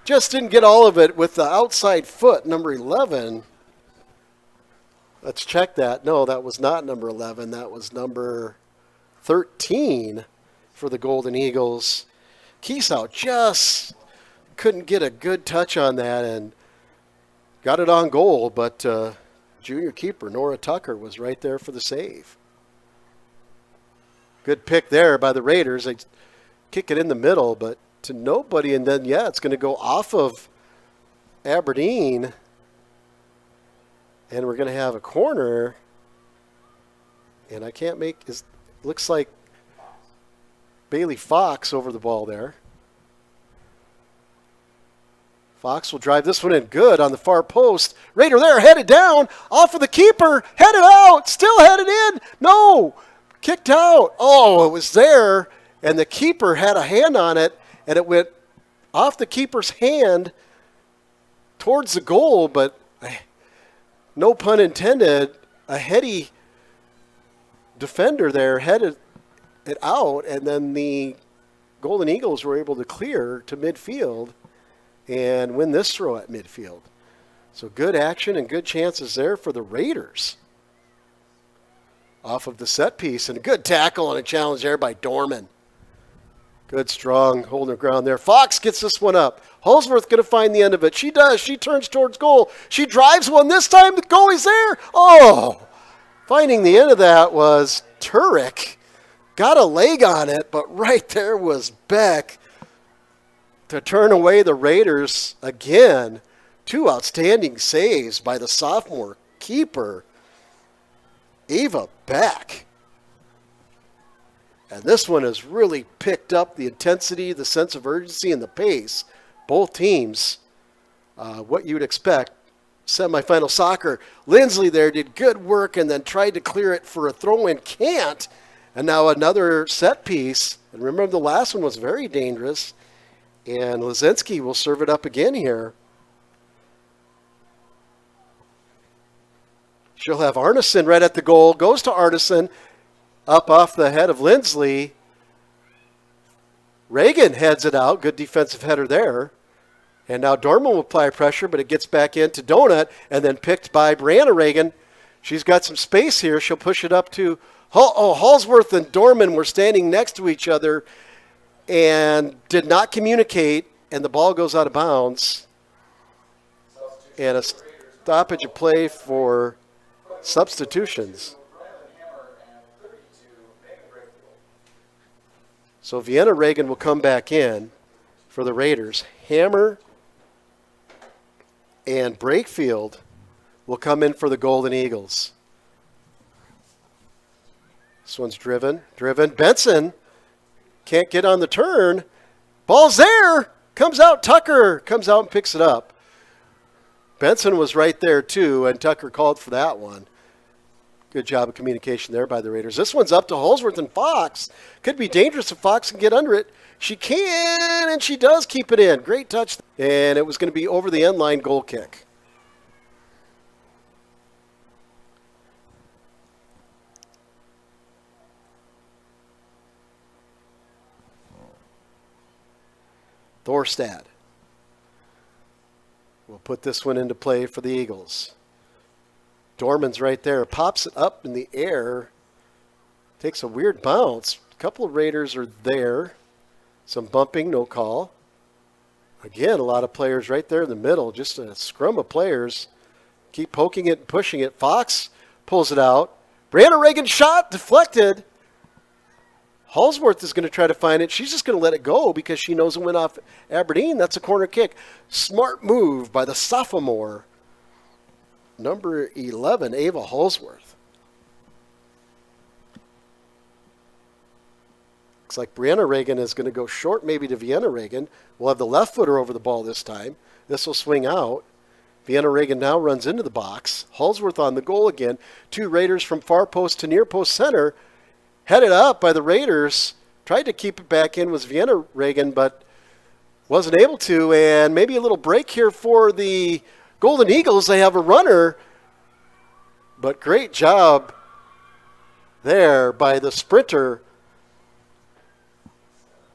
just didn't get all of it with the outside foot, number 11. Let's check that. No, that was not number 11. That was number 13 for the Golden Eagles. Kiesau just couldn't get a good touch on that and got it on goal, but junior keeper Nora Tucker was right there for the save. Good pick there by the Raiders. They kick it in the middle, but to nobody, and then, it's going to go off of Aberdeen, and we're going to have a corner, and I can't make, looks like Bailey Fox over the ball there. Fox will drive this one in good on the far post. Raider there, headed down, off of the keeper, headed out, still headed in. No, kicked out. Oh, it was there, and the keeper had a hand on it, and it went off the keeper's hand towards the goal, but no pun intended, a heady defender there headed it out, and then the Golden Eagles were able to clear to midfield and win this throw at midfield. So good action and good chances there for the Raiders. Off of the set piece, and a good tackle and a challenge there by Dorman. Good, strong, holding her ground there. Fox gets this one up. Holsworth going to find the end of it. She does. She turns towards goal. She drives one. This time the goalie's there. Oh! Finding the end of that was Turek. Got a leg on it, but right there was Beck to turn away the Raiders again. Two outstanding saves by the sophomore keeper, Ava Beck. And this one has really picked up the intensity, the sense of urgency, and the pace. Both teams, what you would expect. Semifinal soccer. Lindsley there did good work and then tried to clear it for a throw-in. Can't. And now another set piece. And remember, the last one was very dangerous. And Lazinski will serve it up again here. She'll have Arneson right at the goal. Goes to Arneson. Up off the head of Lindsley. Reagan heads it out. Good defensive header there. And now Dorman will apply pressure, but it gets back into Donut and then picked by Brianna Reagan. She's got some space here. She'll push it up to Halsworth and Dorman were standing next to each other and did not communicate, and the ball goes out of bounds. And a stoppage of play for substitutions. So Vienna Reagan will come back in for the Raiders. Hammer and Brakefield will come in for the Golden Eagles. This one's driven. Benson can't get on the turn. Ball's there. Comes out. Tucker comes out and picks it up. Benson was right there too, and Tucker called for that one. Good job of communication there by the Raiders. This one's up to Holsworth and Fox. Could be dangerous if Fox can get under it. She can, and she does keep it in. Great touch. And it was going to be over the end line goal kick. Thorstad will put this one into play for the Eagles. Dorman's right there. Pops it up in the air. Takes a weird bounce. A couple of Raiders are there. Some bumping, no call. Again, a lot of players right there in the middle, just a scrum of players. Keep poking it and pushing it. Fox pulls it out. Brianna Reagan shot, deflected. Halsworth is going to try to find it. She's just going to let it go because she knows it went off Aberdeen. That's a corner kick. Smart move by the sophomore, number 11, Ava Halsworth. Looks like Brianna Reagan is going to go short maybe to Vienna Reagan. We'll have the left footer over the ball this time. This will swing out. Vienna Reagan now runs into the box. Halsworth on the goal again. 2 Raiders from far post to near post center. Headed up by the Raiders. Tried to keep it back in was Vienna Reagan, but wasn't able to. And maybe a little break here for the Golden Eagles. They have a runner. But great job there by the sprinter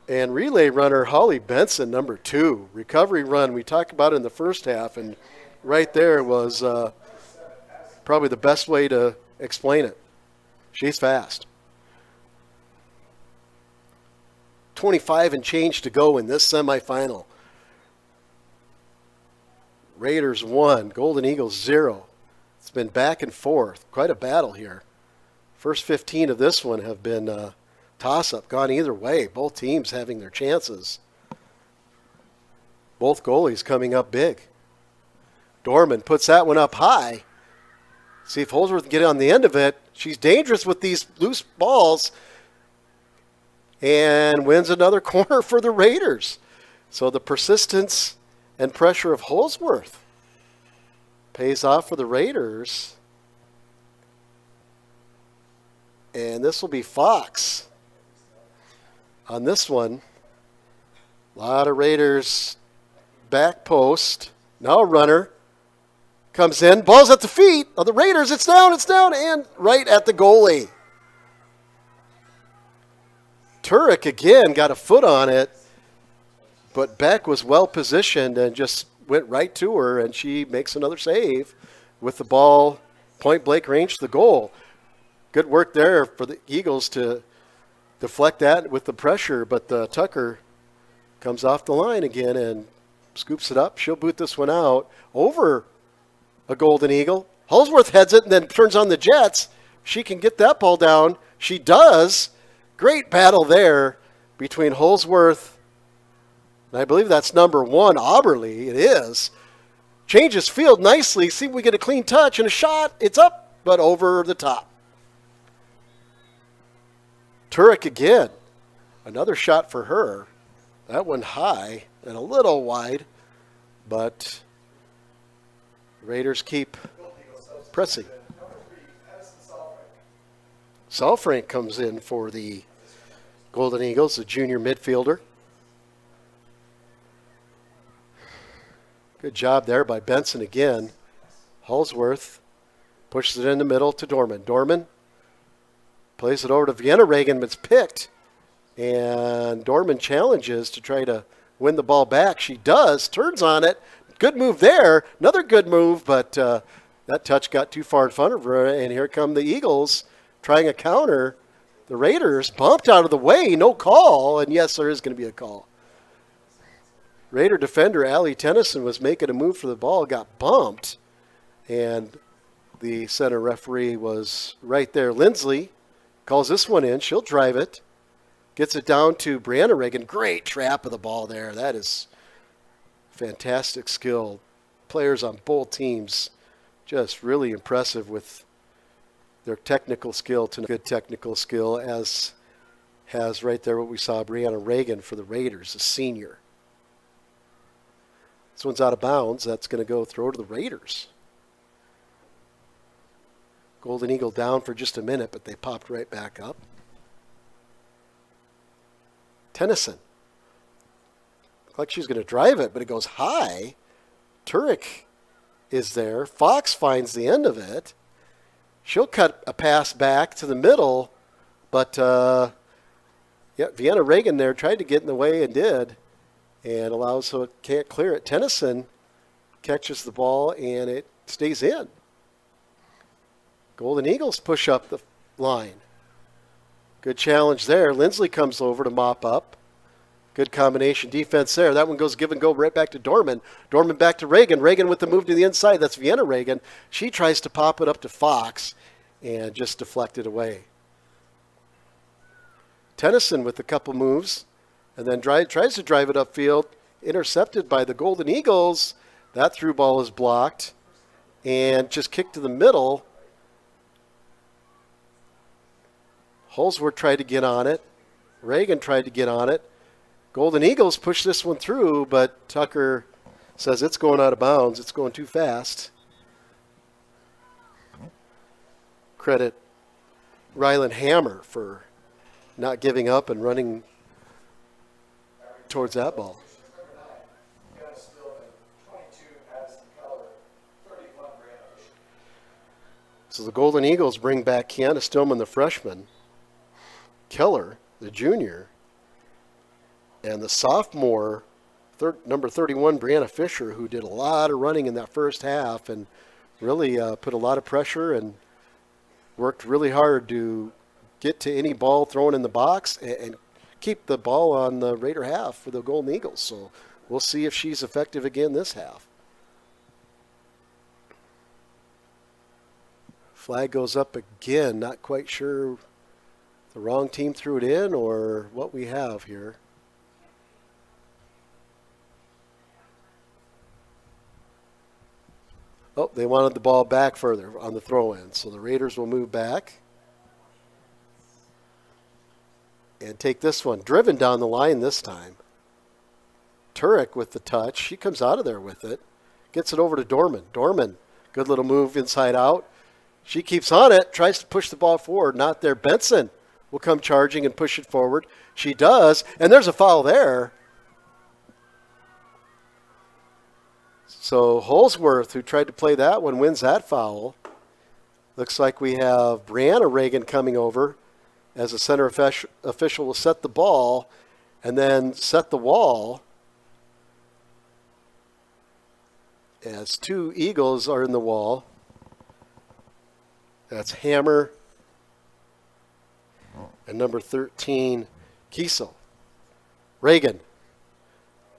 and relay runner Holly Benson, number 2. Recovery run we talked about in the first half, and right there was probably the best way to explain it. She's fast. 25 and change to go in this semifinal. Raiders 1, Golden Eagles 0. It's been back and forth. Quite a battle here. First 15 of this one have been toss-up, gone either way. Both teams having their chances. Both goalies coming up big. Dorman puts that one up high. See if Holsworth can get on the end of it. She's dangerous with these loose balls and wins another corner for the Raiders. So the persistence and pressure of Holsworth pays off for the Raiders. And this will be Fox on this one. A lot of Raiders back post. Now a runner comes in. Ball's at the feet of the Raiders. It's down, and right at the goalie. Turek again got a foot on it, but Beck was well positioned and just went right to her, and she makes another save with the ball point blank range to the goal. Good work there for the Eagles to deflect that with the pressure, but Tucker comes off the line again and scoops it up. She'll boot this one out over a Golden Eagle. Holsworth heads it and then turns on the Jets. She can get that ball down. She does. Great battle there between Holsworth, and I believe that's number 1, Auberly. It is. Changes field nicely. See if we get a clean touch and a shot. It's up, but over the top. Turek again. Another shot for her. That one high and a little wide, but Raiders keep pressing. Salfrank comes in for the Golden Eagles, the junior midfielder. Good job there by Benson again. Halsworth pushes it in the middle to Dorman. Dorman plays it over to Vienna Reagan, but it's picked. And Dorman challenges to try to win the ball back. She does, turns on it. Good move there. Another good move, but that touch got too far in front of her. And here come the Eagles trying a counter. The Raiders bumped out of the way, no call. And yes, there is going to be a call. Raider defender Allie Tennyson was making a move for the ball, got bumped. And the center referee was right there. Lindsley calls this one in. She'll drive it. Gets it down to Brianna Reagan. Great trap of the ball there. That is fantastic skill. Players on both teams just really impressive with their technical skill to good technical skill, as has right there what we saw Brianna Reagan for the Raiders, a senior. This one's out of bounds. That's going to go throw to the Raiders. Golden Eagle down for just a minute, but they popped right back up. Tennyson. Looked like she's going to drive it, but it goes high. Turek is there. Fox finds the end of it. She'll cut a pass back to the middle, but Vienna Reagan there tried to get in the way and did, and allows so it can't clear it. Tennyson catches the ball and it stays in. Golden Eagles push up the line. Good challenge there. Lindsley comes over to mop up. Good combination defense there. That one goes give and go right back to Dorman. Dorman back to Reagan. Reagan with the move to the inside. That's Vienna Reagan. She tries to pop it up to Fox and just deflected away. Tennyson with a couple moves and then tries to drive it upfield. Intercepted by the Golden Eagles. That through ball is blocked and just kicked to the middle. Holsworth tried to get on it. Reagan tried to get on it. Golden Eagles pushed this one through, but Tucker says it's going out of bounds. It's going too fast. Credit Ryland Hammer for not giving up and running towards that ball. So the Golden Eagles bring back Kiana Stillman, the freshman, Keller, the junior, and the sophomore, number 31, Brianna Fisher, who did a lot of running in that first half and really put a lot of pressure and worked really hard to get to any ball thrown in the box and keep the ball on the Raider half for the Golden Eagles. So we'll see if she's effective again this half. Flag goes up again. Not quite sure the wrong team threw it in or what we have here. Oh, they wanted the ball back further on the throw-in. So the Raiders will move back and take this one. Driven down the line this time. Turek with the touch. She comes out of there with it. Gets it over to Dorman. Dorman, good little move inside out. She keeps on it, tries to push the ball forward. Not there. Benson will come charging and push it forward. She does, and there's a foul there. So Holsworth, who tried to play that one, wins that foul. Looks like we have Brianna Reagan coming over as a center official will set the ball and then set the wall as two Eagles are in the wall. That's Hammer and number 13, Kiesel. Reagan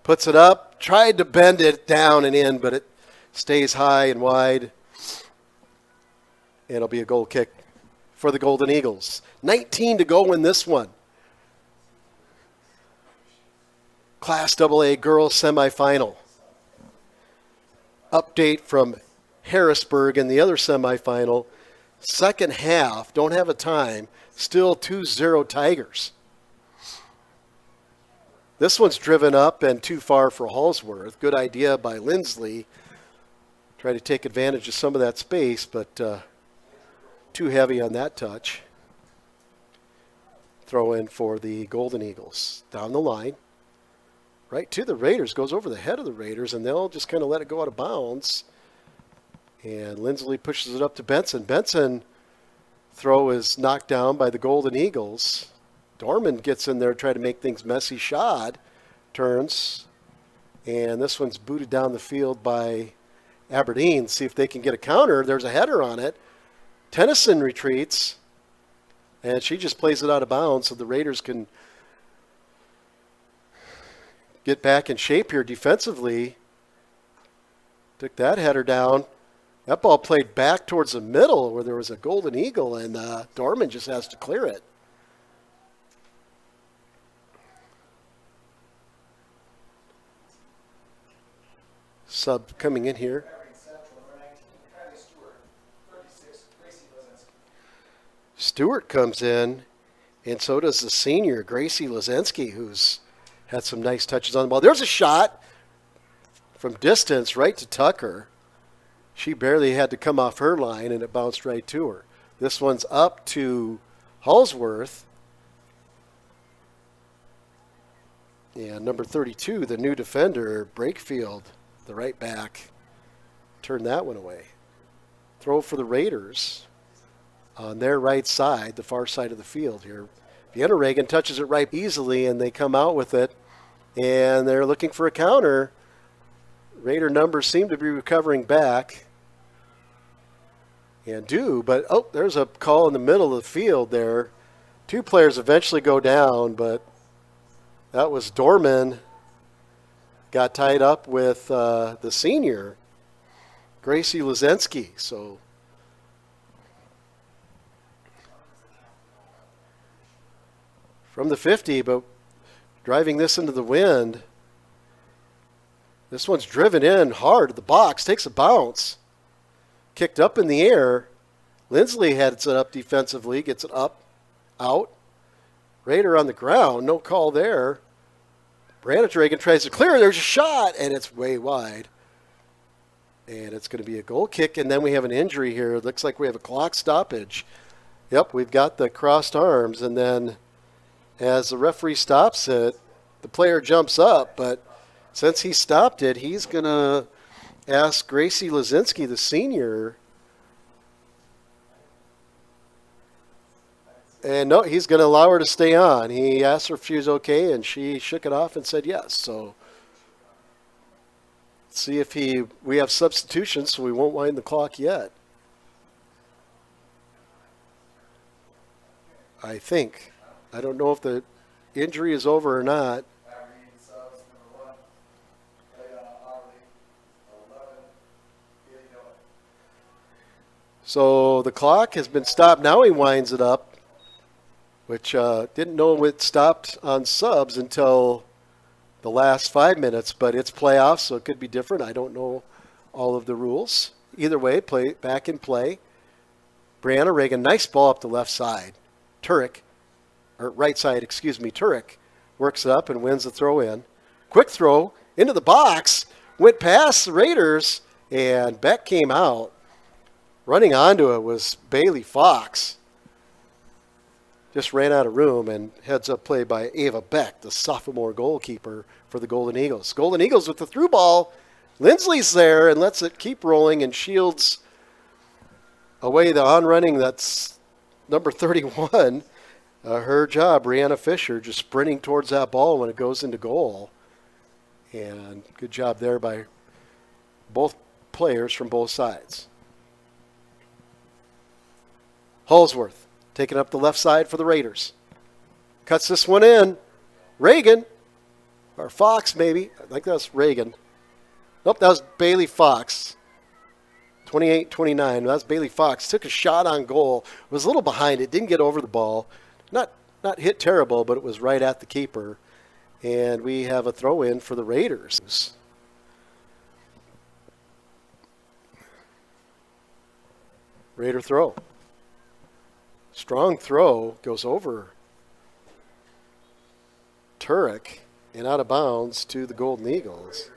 puts it up, tried to bend it down and in, but it stays high and wide. And it'll be a goal kick for the Golden Eagles. 19 to go in this one. Class AA girls semifinal. Update from Harrisburg in the other semifinal. Second half, don't have a time, still 2-0 Tigers. This one's driven up and too far for Holsworth. Good idea by Lindsley. Try to take advantage of some of that space, but too heavy on that touch. Throw in for the Golden Eagles. Down the line. Right to the Raiders. Goes over the head of the Raiders, and they'll just kind of let it go out of bounds. And Lindsley pushes it up to Benson. Benson throw is knocked down by the Golden Eagles. Dorman gets in there, try to make things messy. Shad turns. And this one's booted down the field by Aberdeen. See if they can get a counter. There's a header on it. Tennyson retreats. And she just plays it out of bounds so the Raiders can get back in shape here defensively. Took that header down. That ball played back towards the middle where there was a Golden Eagle, and Dorman just has to clear it. Sub coming in here. Stewart comes in, and so does the senior, Gracie Lazensky, who's had some nice touches on the ball. There's a shot from distance right to Tucker. She barely had to come off her line, and it bounced right to her. This one's up to Holsworth. And number 32, the new defender, Brakefield, the right back, turned that one away. Throw for the Raiders on their right side, the far side of the field here. Vienna Reagan touches it right easily, and they come out with it, and they're looking for a counter. Raider numbers seem to be recovering back and do, but there's a call in the middle of the field there. Two players eventually go down, but That was Dorman. Got tied up with the senior, Gracie Lazensky. So from the 50, but driving this into the wind. This one's driven in hard at the box, takes a bounce. Kicked up in the air. Lindsley heads it up defensively, gets it up, out. Raider on the ground, no call there. Branitragan tries to clear, there's a shot, and it's way wide. And it's going to be a goal kick, and then we have an injury here. It looks like we have a clock stoppage. Yep, we've got the crossed arms, and then as the referee stops it, the player jumps up, but since he stopped it, he's going to ask Gracie Lazinski, the senior, and no, he's going to allow her to stay on. He asked her if she was okay, and she shook it off and said yes. So see if we have substitutions, so we won't wind the clock yet. I think. I don't know if the injury is over or not. So the clock has been stopped. Now he winds it up, which didn't know it stopped on subs until the last 5 minutes, but it's playoffs, so it could be different. I don't know all of the rules. Either way, play back in play. Brianna Reagan, nice ball up the left side. Turek, or right side, excuse me, Turek works it up and wins the throw in. Quick throw into the box, went past the Raiders, and Beck came out. Running onto it was Bailey Fox. Just ran out of room, and heads up play by Ava Beck, the sophomore goalkeeper for the Golden Eagles. Golden Eagles with the through ball. Lindsley's there and lets it keep rolling and shields away the on-running. That's number 31. Her job, Brianna Fisher, just sprinting towards that ball when it goes into goal. And good job there by both players from both sides. Holsworth taking up the left side for the Raiders. Cuts this one in. Reagan, or Fox maybe. I think that's Reagan. Nope, that was Bailey Fox. 28-29. That's Bailey Fox. Took a shot on goal. Was a little behind it. Didn't get over the ball. Not hit terrible, but it was right at the keeper. And we have a throw in for the Raiders. Raider throw. Strong throw goes over Turek and out of bounds to the Golden Eagles.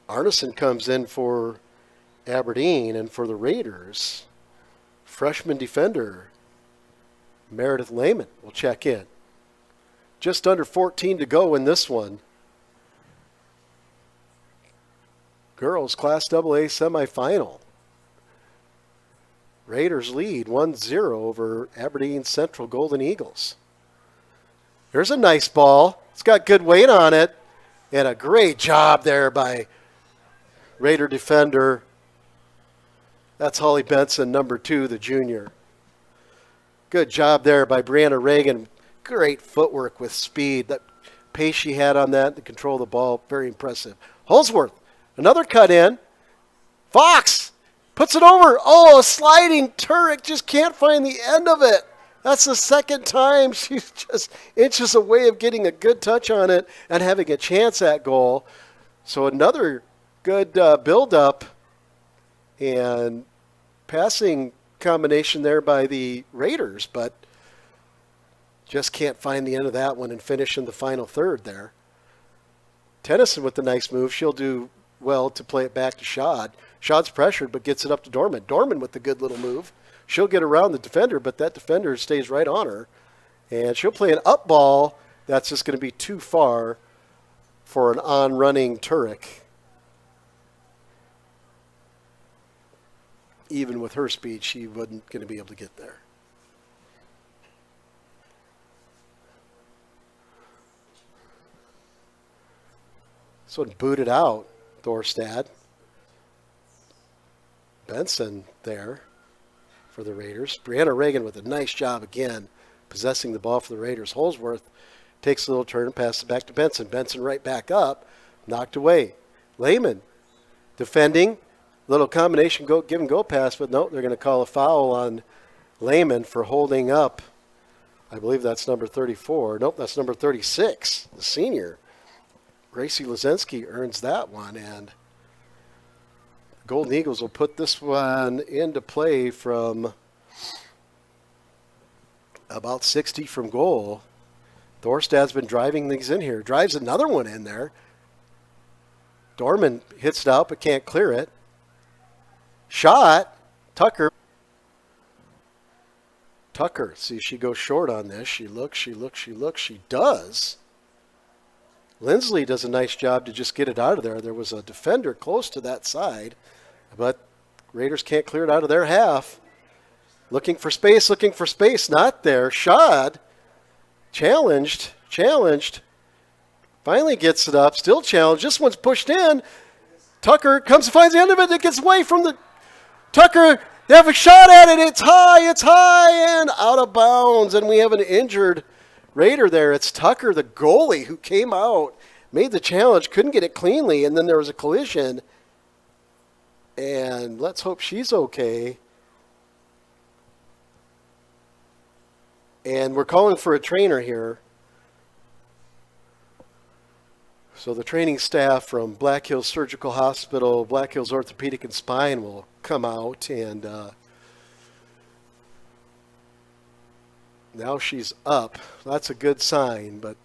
Arneson comes in for Aberdeen, and for the Raiders, freshman defender Meredith Lehman will check in. Just under 14 to go in this one. Girls Class AA semifinal. Raiders lead 1-0 over Aberdeen Central Golden Eagles. There's a nice ball. It's got good weight on it. And a great job there by Raider defender. That's Holly Benson, number 2, the junior. Good job there by Brianna Reagan. Great footwork with speed. That pace she had on that to control the ball, very impressive. Holsworth, another cut in. Fox puts it over. Oh, a sliding Turek, just can't find the end of it. That's the second time she's just inches away of getting a good touch on it and having a chance at goal. So another good build-up and passing combination there by the Raiders, but just can't find the end of that one and finish in the final third there. Tennyson with the nice move. She'll do well to play it back to Schad. Schad's pressured, but gets it up to Dorman. Dorman with the good little move. She'll get around the defender, but that defender stays right on her. And she'll play an up ball. That's just going to be too far for an on-running Turek. Even with her speed, she wasn't going to be able to get there. So it booted out, Thorstad. Benson there for the Raiders. Brianna Reagan with a nice job again, possessing the ball for the Raiders. Holsworth takes a little turn and passes it back to Benson. Benson right back up, knocked away. Lehman defending, little combination give and go pass, but no, they're going to call a foul on Lehman for holding up. I believe that's number 34. Nope, that's number 36, the senior. Gracie Lazinski earns that one, and Golden Eagles will put this one into play from about 60 from goal. Thorstad's been driving things in here. Drives another one in there. Dorman hits it out but can't clear it. Shot. Tucker. See, she goes short on this. She looks. She does. Lindsley does a nice job to just get it out of there. There was a defender close to that side, but Raiders can't clear it out of their half. Looking for space. Not there. Shad. Challenged. Finally gets it up. Still challenged. This one's pushed in. Tucker comes and finds the end of it. It gets away from the Tucker. They have a shot at it. It's high, and out of bounds. And we have an injured Raider there. It's Tucker, the goalie, who came out, made the challenge, couldn't get it cleanly, and then there was a collision. And let's hope she's okay. And we're calling for a trainer here. So the training staff from Black Hills Surgical Hospital, Black Hills Orthopedic and Spine will come out, and now she's up. That's a good sign, but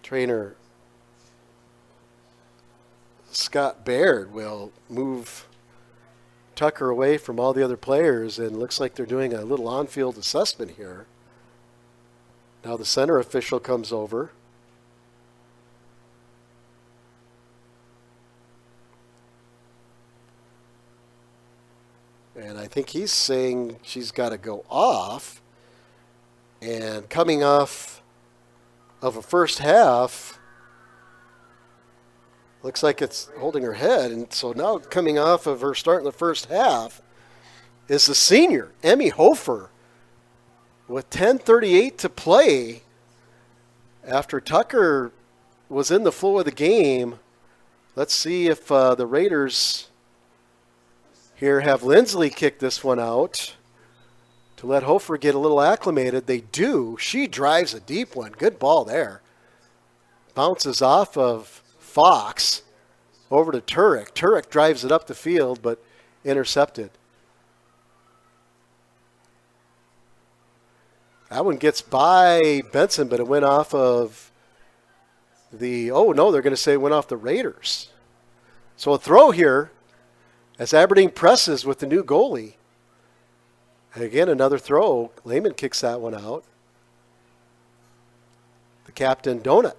trainer Scott Baird will move Tucker away from all the other players, and looks like they're doing a little on-field assessment here. Now the center official comes over. And I think he's saying she's got to go off. And coming off of a first half, looks like it's holding her head. And so now coming off of her start in the first half is the senior, Emmy Hofer, with 10:38 to play after Tucker was in the flow of the game. Let's see if the Raiders here have Lindsley kick this one out to let Hofer get a little acclimated. They do. She drives a deep one. Good ball there. Bounces off of Fox over to Turek. Turek drives it up the field, but intercepted. That one gets by Benson, but it went off of the, oh no, they're going to say it went off the Raiders. So a throw here as Aberdeen presses with the new goalie. Again, another throw. Lehman kicks that one out. The captain, Donut,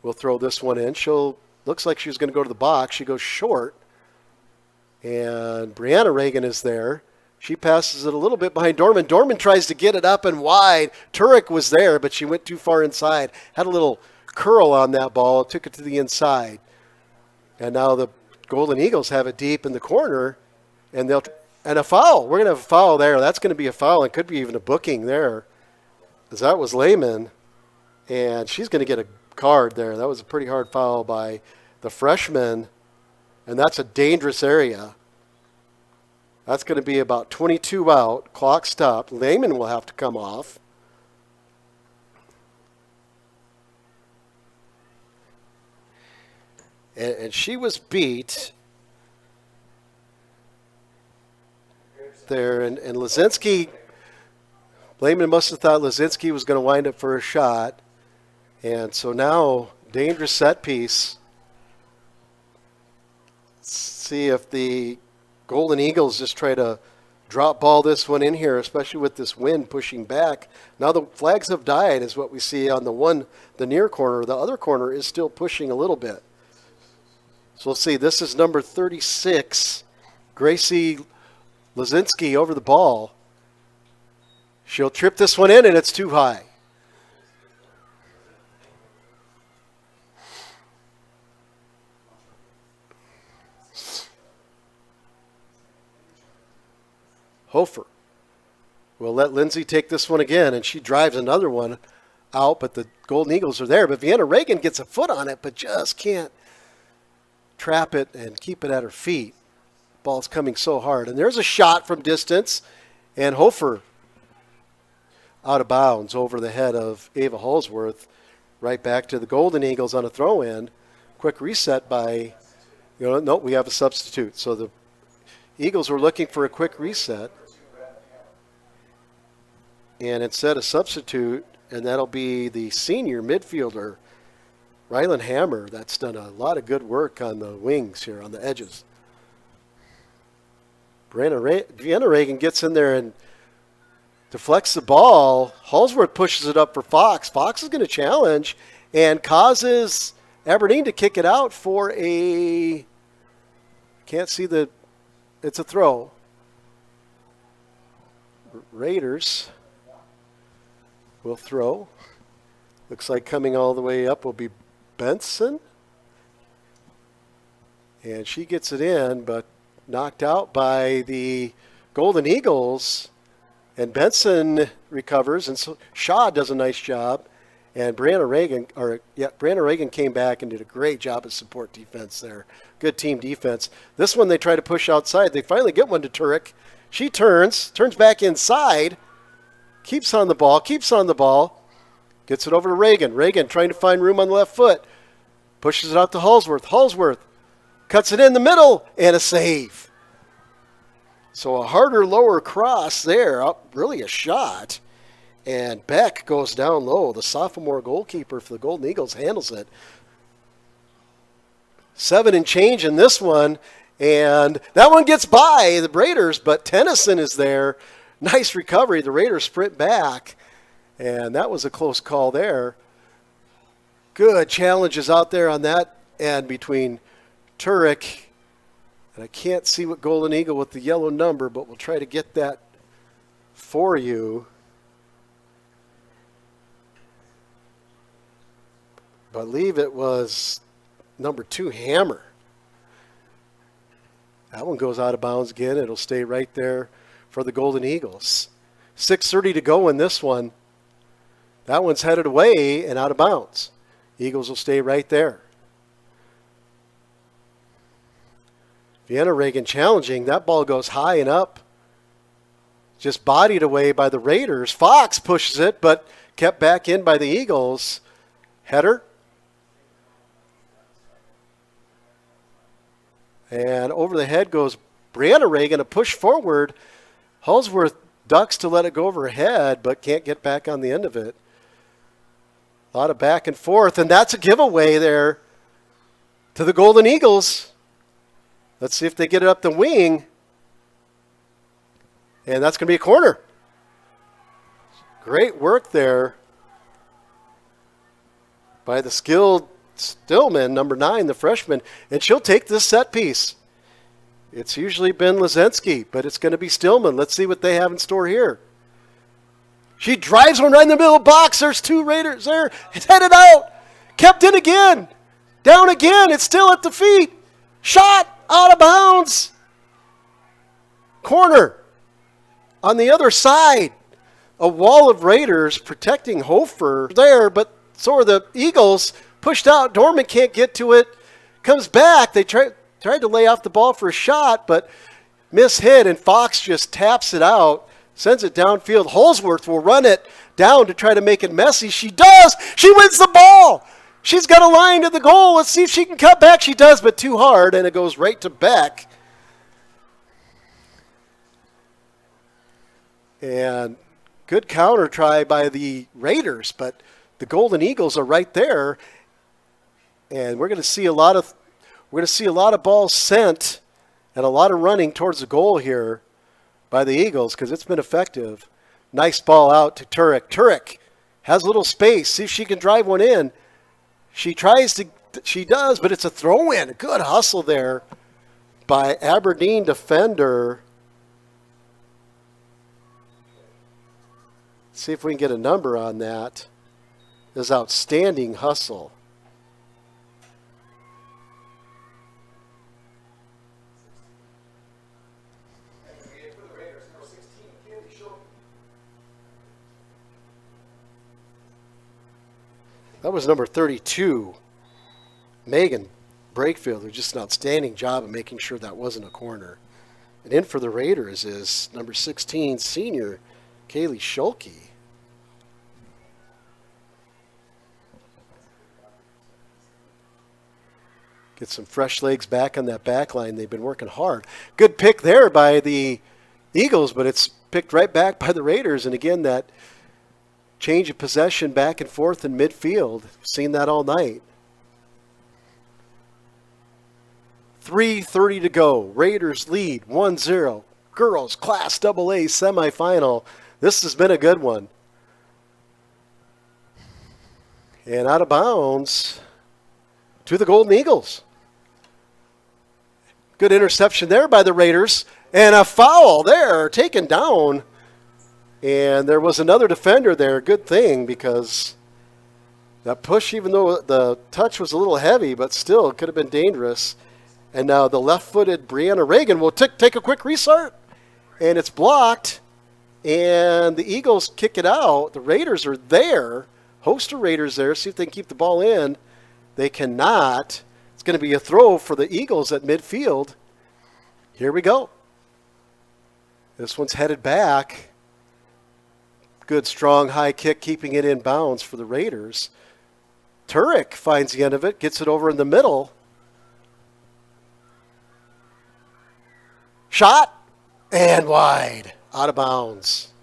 will throw this one in. Looks like she's going to go to the box. She goes short. And Brianna Reagan is there. She passes it a little bit behind Dorman. Dorman tries to get it up and wide. Turek was there, but she went too far inside. Had a little curl on that ball. Took it to the inside. And now the Golden Eagles have it deep in the corner. And a foul. We're going to have a foul there. That's going to be a foul. It could be even a booking there. Because that was Lehman. And she's going to get a card there. That was a pretty hard foul by the freshman. And that's a dangerous area. That's going to be about 22 out. Clock stopped. Lehman will have to come off. And she was beat there. And Lazinski, Lehman must have thought Lazinski was going to wind up for a shot. And so now, dangerous set piece. Let's see if the Golden Eagles just try to drop ball this one in here, especially with this wind pushing back. Now the flags have died is what we see on the near corner. The other corner is still pushing a little bit. So let's see. This is number 36, Gracie Lazinski over the ball. She'll trip this one in, and it's too high. Hofer will let Lindsay take this one again, and she drives another one out, but the Golden Eagles are there. But Vienna Reagan gets a foot on it, but just can't trap it and keep it at her feet. Ball's coming so hard. And there's a shot from distance, and Hofer out of bounds over the head of Ava Holsworth, right back to the Golden Eagles on a throw-in. Quick reset by, no, we have a substitute. So the Eagles were looking for a quick reset. And instead a substitute, and that'll be the senior midfielder, Rylan Hammer. That's done a lot of good work on the wings here, on the edges. Vienna Reagan gets in there and deflects the ball. Holsworth pushes it up for Fox. Fox is going to challenge and causes Aberdeen to kick it out for a, can't see the, it's a throw. Raiders will throw. Looks like coming all the way up will be Benson. And she gets it in, but knocked out by the Golden Eagles. And Benson recovers, and so Shaw does a nice job. And Brianna Reagan came back and did a great job of support defense there. Good team defense. This one they try to push outside. They finally get one to Turek. She turns back inside, keeps on the ball, gets it over to Reagan. Reagan trying to find room on the left foot, pushes it out to Holsworth. Holsworth cuts it in the middle, and a save. So a harder, lower cross there, really a shot. And Beck goes down low. The sophomore goalkeeper for the Golden Eagles handles it. 7 and change in this one. And that one gets by the Raiders, but Tennyson is there. Nice recovery. The Raiders sprint back. And that was a close call there. Good challenges out there on that end between Turek. And I can't see what Golden Eagle with the yellow number, but we'll try to get that for you. I believe it was number 2, Hammer. That one goes out of bounds again. It'll stay right there for the Golden Eagles. 6:30 to go in this one. That one's headed away and out of bounds. Eagles will stay right there. Vienna Reagan challenging. That ball goes high and up. Just bodied away by the Raiders. Fox pushes it, but kept back in by the Eagles. Header. And over the head goes Brianna Reagan, a push forward. Holsworth ducks to let it go over her head, but can't get back on the end of it. A lot of back and forth, and that's a giveaway there to the Golden Eagles. Let's see if they get it up the wing. And that's going to be a corner. Great work there by the skilled Stillman, number 9, the freshman. And she'll take this set piece. It's usually been Lazensky, but it's going to be Stillman. Let's see what they have in store here. She drives one right in the middle of the box. There's 2 Raiders there. It's headed out. Kept in again. Down again. It's still at the feet. Shot out of bounds. Corner. On the other side, a wall of Raiders protecting Hofer there, but so are the Eagles. Pushed out. Dorman can't get to it. Comes back. They tried to lay off the ball for a shot, but mishit, and Fox just taps it out, sends it downfield. Holsworth will run it down to try to make it messy. She does. She wins the ball. She's got a line to the goal. Let's see if she can cut back. She does, but too hard, and it goes right to Beck. And good counter try by the Raiders, but the Golden Eagles are right there. And we're going to see a lot of balls sent and a lot of running towards the goal here by the Eagles because it's been effective. Nice ball out to Turek. Turek has a little space. See if she can drive one in. She does, but it's a throw-in. Good hustle there by Aberdeen defender. See if we can get a number on that. This outstanding hustle. That was number 32, Megan Brakefield, who did just an outstanding job of making sure that wasn't a corner. And in for the Raiders is number 16, senior Kaylee Schulke. Get some fresh legs back on that back line. They've been working hard. Good pick there by the Eagles, but it's picked right back by the Raiders. And again, that change of possession back and forth in midfield. Seen that all night. 3:30 to go. Raiders lead 1-0. Girls Class AA semifinal. This has been a good one. And out of bounds to the Golden Eagles. Good interception there by the Raiders. And a foul there taken down. And there was another defender there. Good thing, because that push, even though the touch was a little heavy, but still it could have been dangerous. And now the left-footed Brianna Reagan will take a quick restart. And it's blocked. And the Eagles kick it out. The Raiders are there. Host of Raiders there. See if they can keep the ball in. They cannot. It's going to be a throw for the Eagles at midfield. Here we go. This one's headed back. Good, strong, high kick, keeping it in bounds for the Raiders. Turek finds the end of it, gets it over in the middle. Shot, and wide, out of bounds.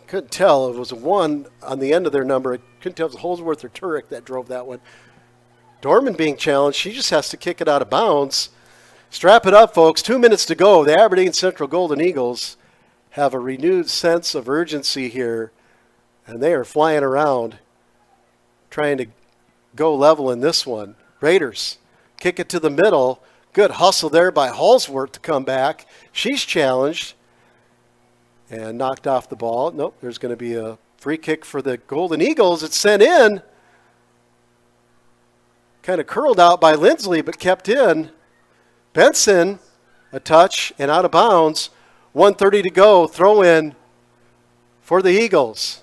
Couldn't tell. It was a 1 on the end of their number. I couldn't tell if it was Holsworth or Turek that drove that one. Dorman being challenged. She just has to kick it out of bounds. Strap it up, folks. 2 minutes to go. The Aberdeen Central Golden Eagles have a renewed sense of urgency here, and they are flying around trying to go level in this one. Raiders kick it to the middle. Good hustle there by Holsworth to come back. She's challenged and knocked off the ball. Nope, there's going to be a free kick for the Golden Eagles. It's sent in. Kind of curled out by Lindsley, but kept in. Benson, a touch and out of bounds. 1:30 to go. Throw in for the Eagles.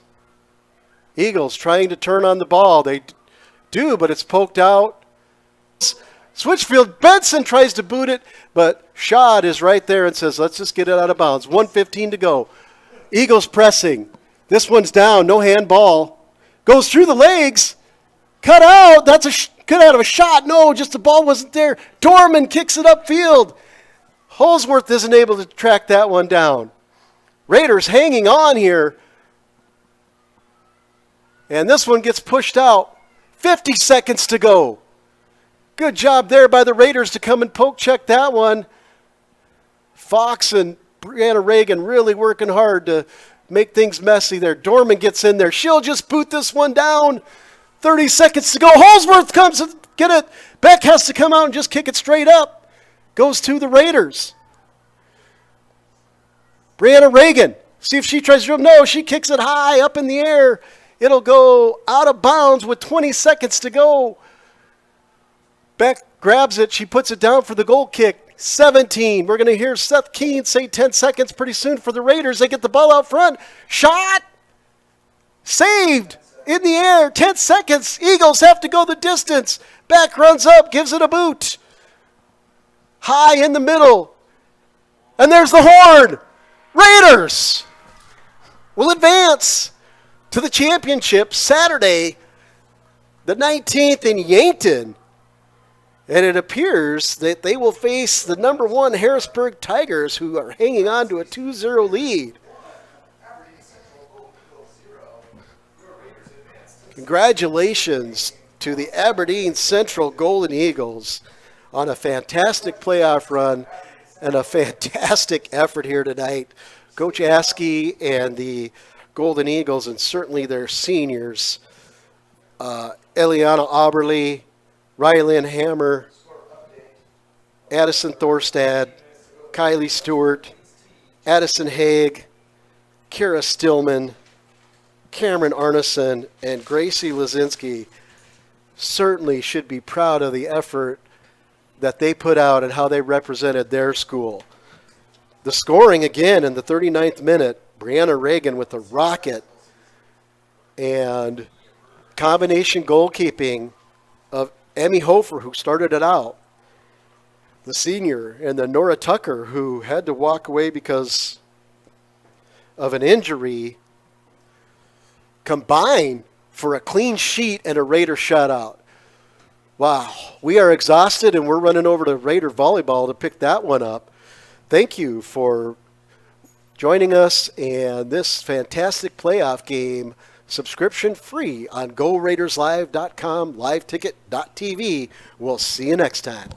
Eagles trying to turn on the ball. They do, but it's poked out. Switchfield, Benson tries to boot it, but Schad is right there and says, let's just get it out of bounds. 1:15 to go. Eagles pressing. This one's down. No handball. Goes through the legs. Cut out. That's a cut out of a shot. No, just the ball wasn't there. Dorman kicks it upfield. Holsworth isn't able to track that one down. Raiders hanging on here. And this one gets pushed out. 50 seconds to go. Good job there by the Raiders to come and poke check that one. Fox and Brianna Reagan really working hard to make things messy there. Dorman gets in there. She'll just boot this one down. 30 seconds to go. Holsworth comes to get it. Beck has to come out and just kick it straight up. Goes to the Raiders. Brianna Reagan. See if she tries to dribble. No, she kicks it high up in the air. It'll go out of bounds with 20 seconds to go. Beck grabs it. She puts it down for the goal kick. 17. We're going to hear Seth Keene say 10 seconds pretty soon for the Raiders. They get the ball out front. Shot. Saved. In the air. 10 seconds. Eagles have to go the distance. Beck runs up. Gives it a boot. High in the middle. And there's the horn. Raiders will advance to the championship Saturday, the 19th in Yankton. And it appears that they will face the number 1 Harrisburg Tigers, who are hanging on to a 2-0 lead. Congratulations to the Aberdeen Central Golden Eagles on a fantastic playoff run and a fantastic effort here tonight. Coach Askey and the Golden Eagles, and certainly their seniors, Eliana Auberly, Rylin Hammer, Addison Thorstad, Kylie Stewart, Addison Haig, Kara Stillman, Cameron Arneson, and Gracie Lazinski certainly should be proud of the effort that they put out and how they represented their school. The scoring again in the 39th minute, Brianna Reagan with the rocket, and combination goalkeeping of Emmy Hofer, who started it out, the senior, and then Nora Tucker, who had to walk away because of an injury, combine for a clean sheet and a Raider shutout. Wow, we are exhausted, and we're running over to Raider volleyball to pick that one up. Thank you for joining us and this fantastic playoff game, subscription free on GoRaidersLive.com, liveticket.tv. We'll see you next time.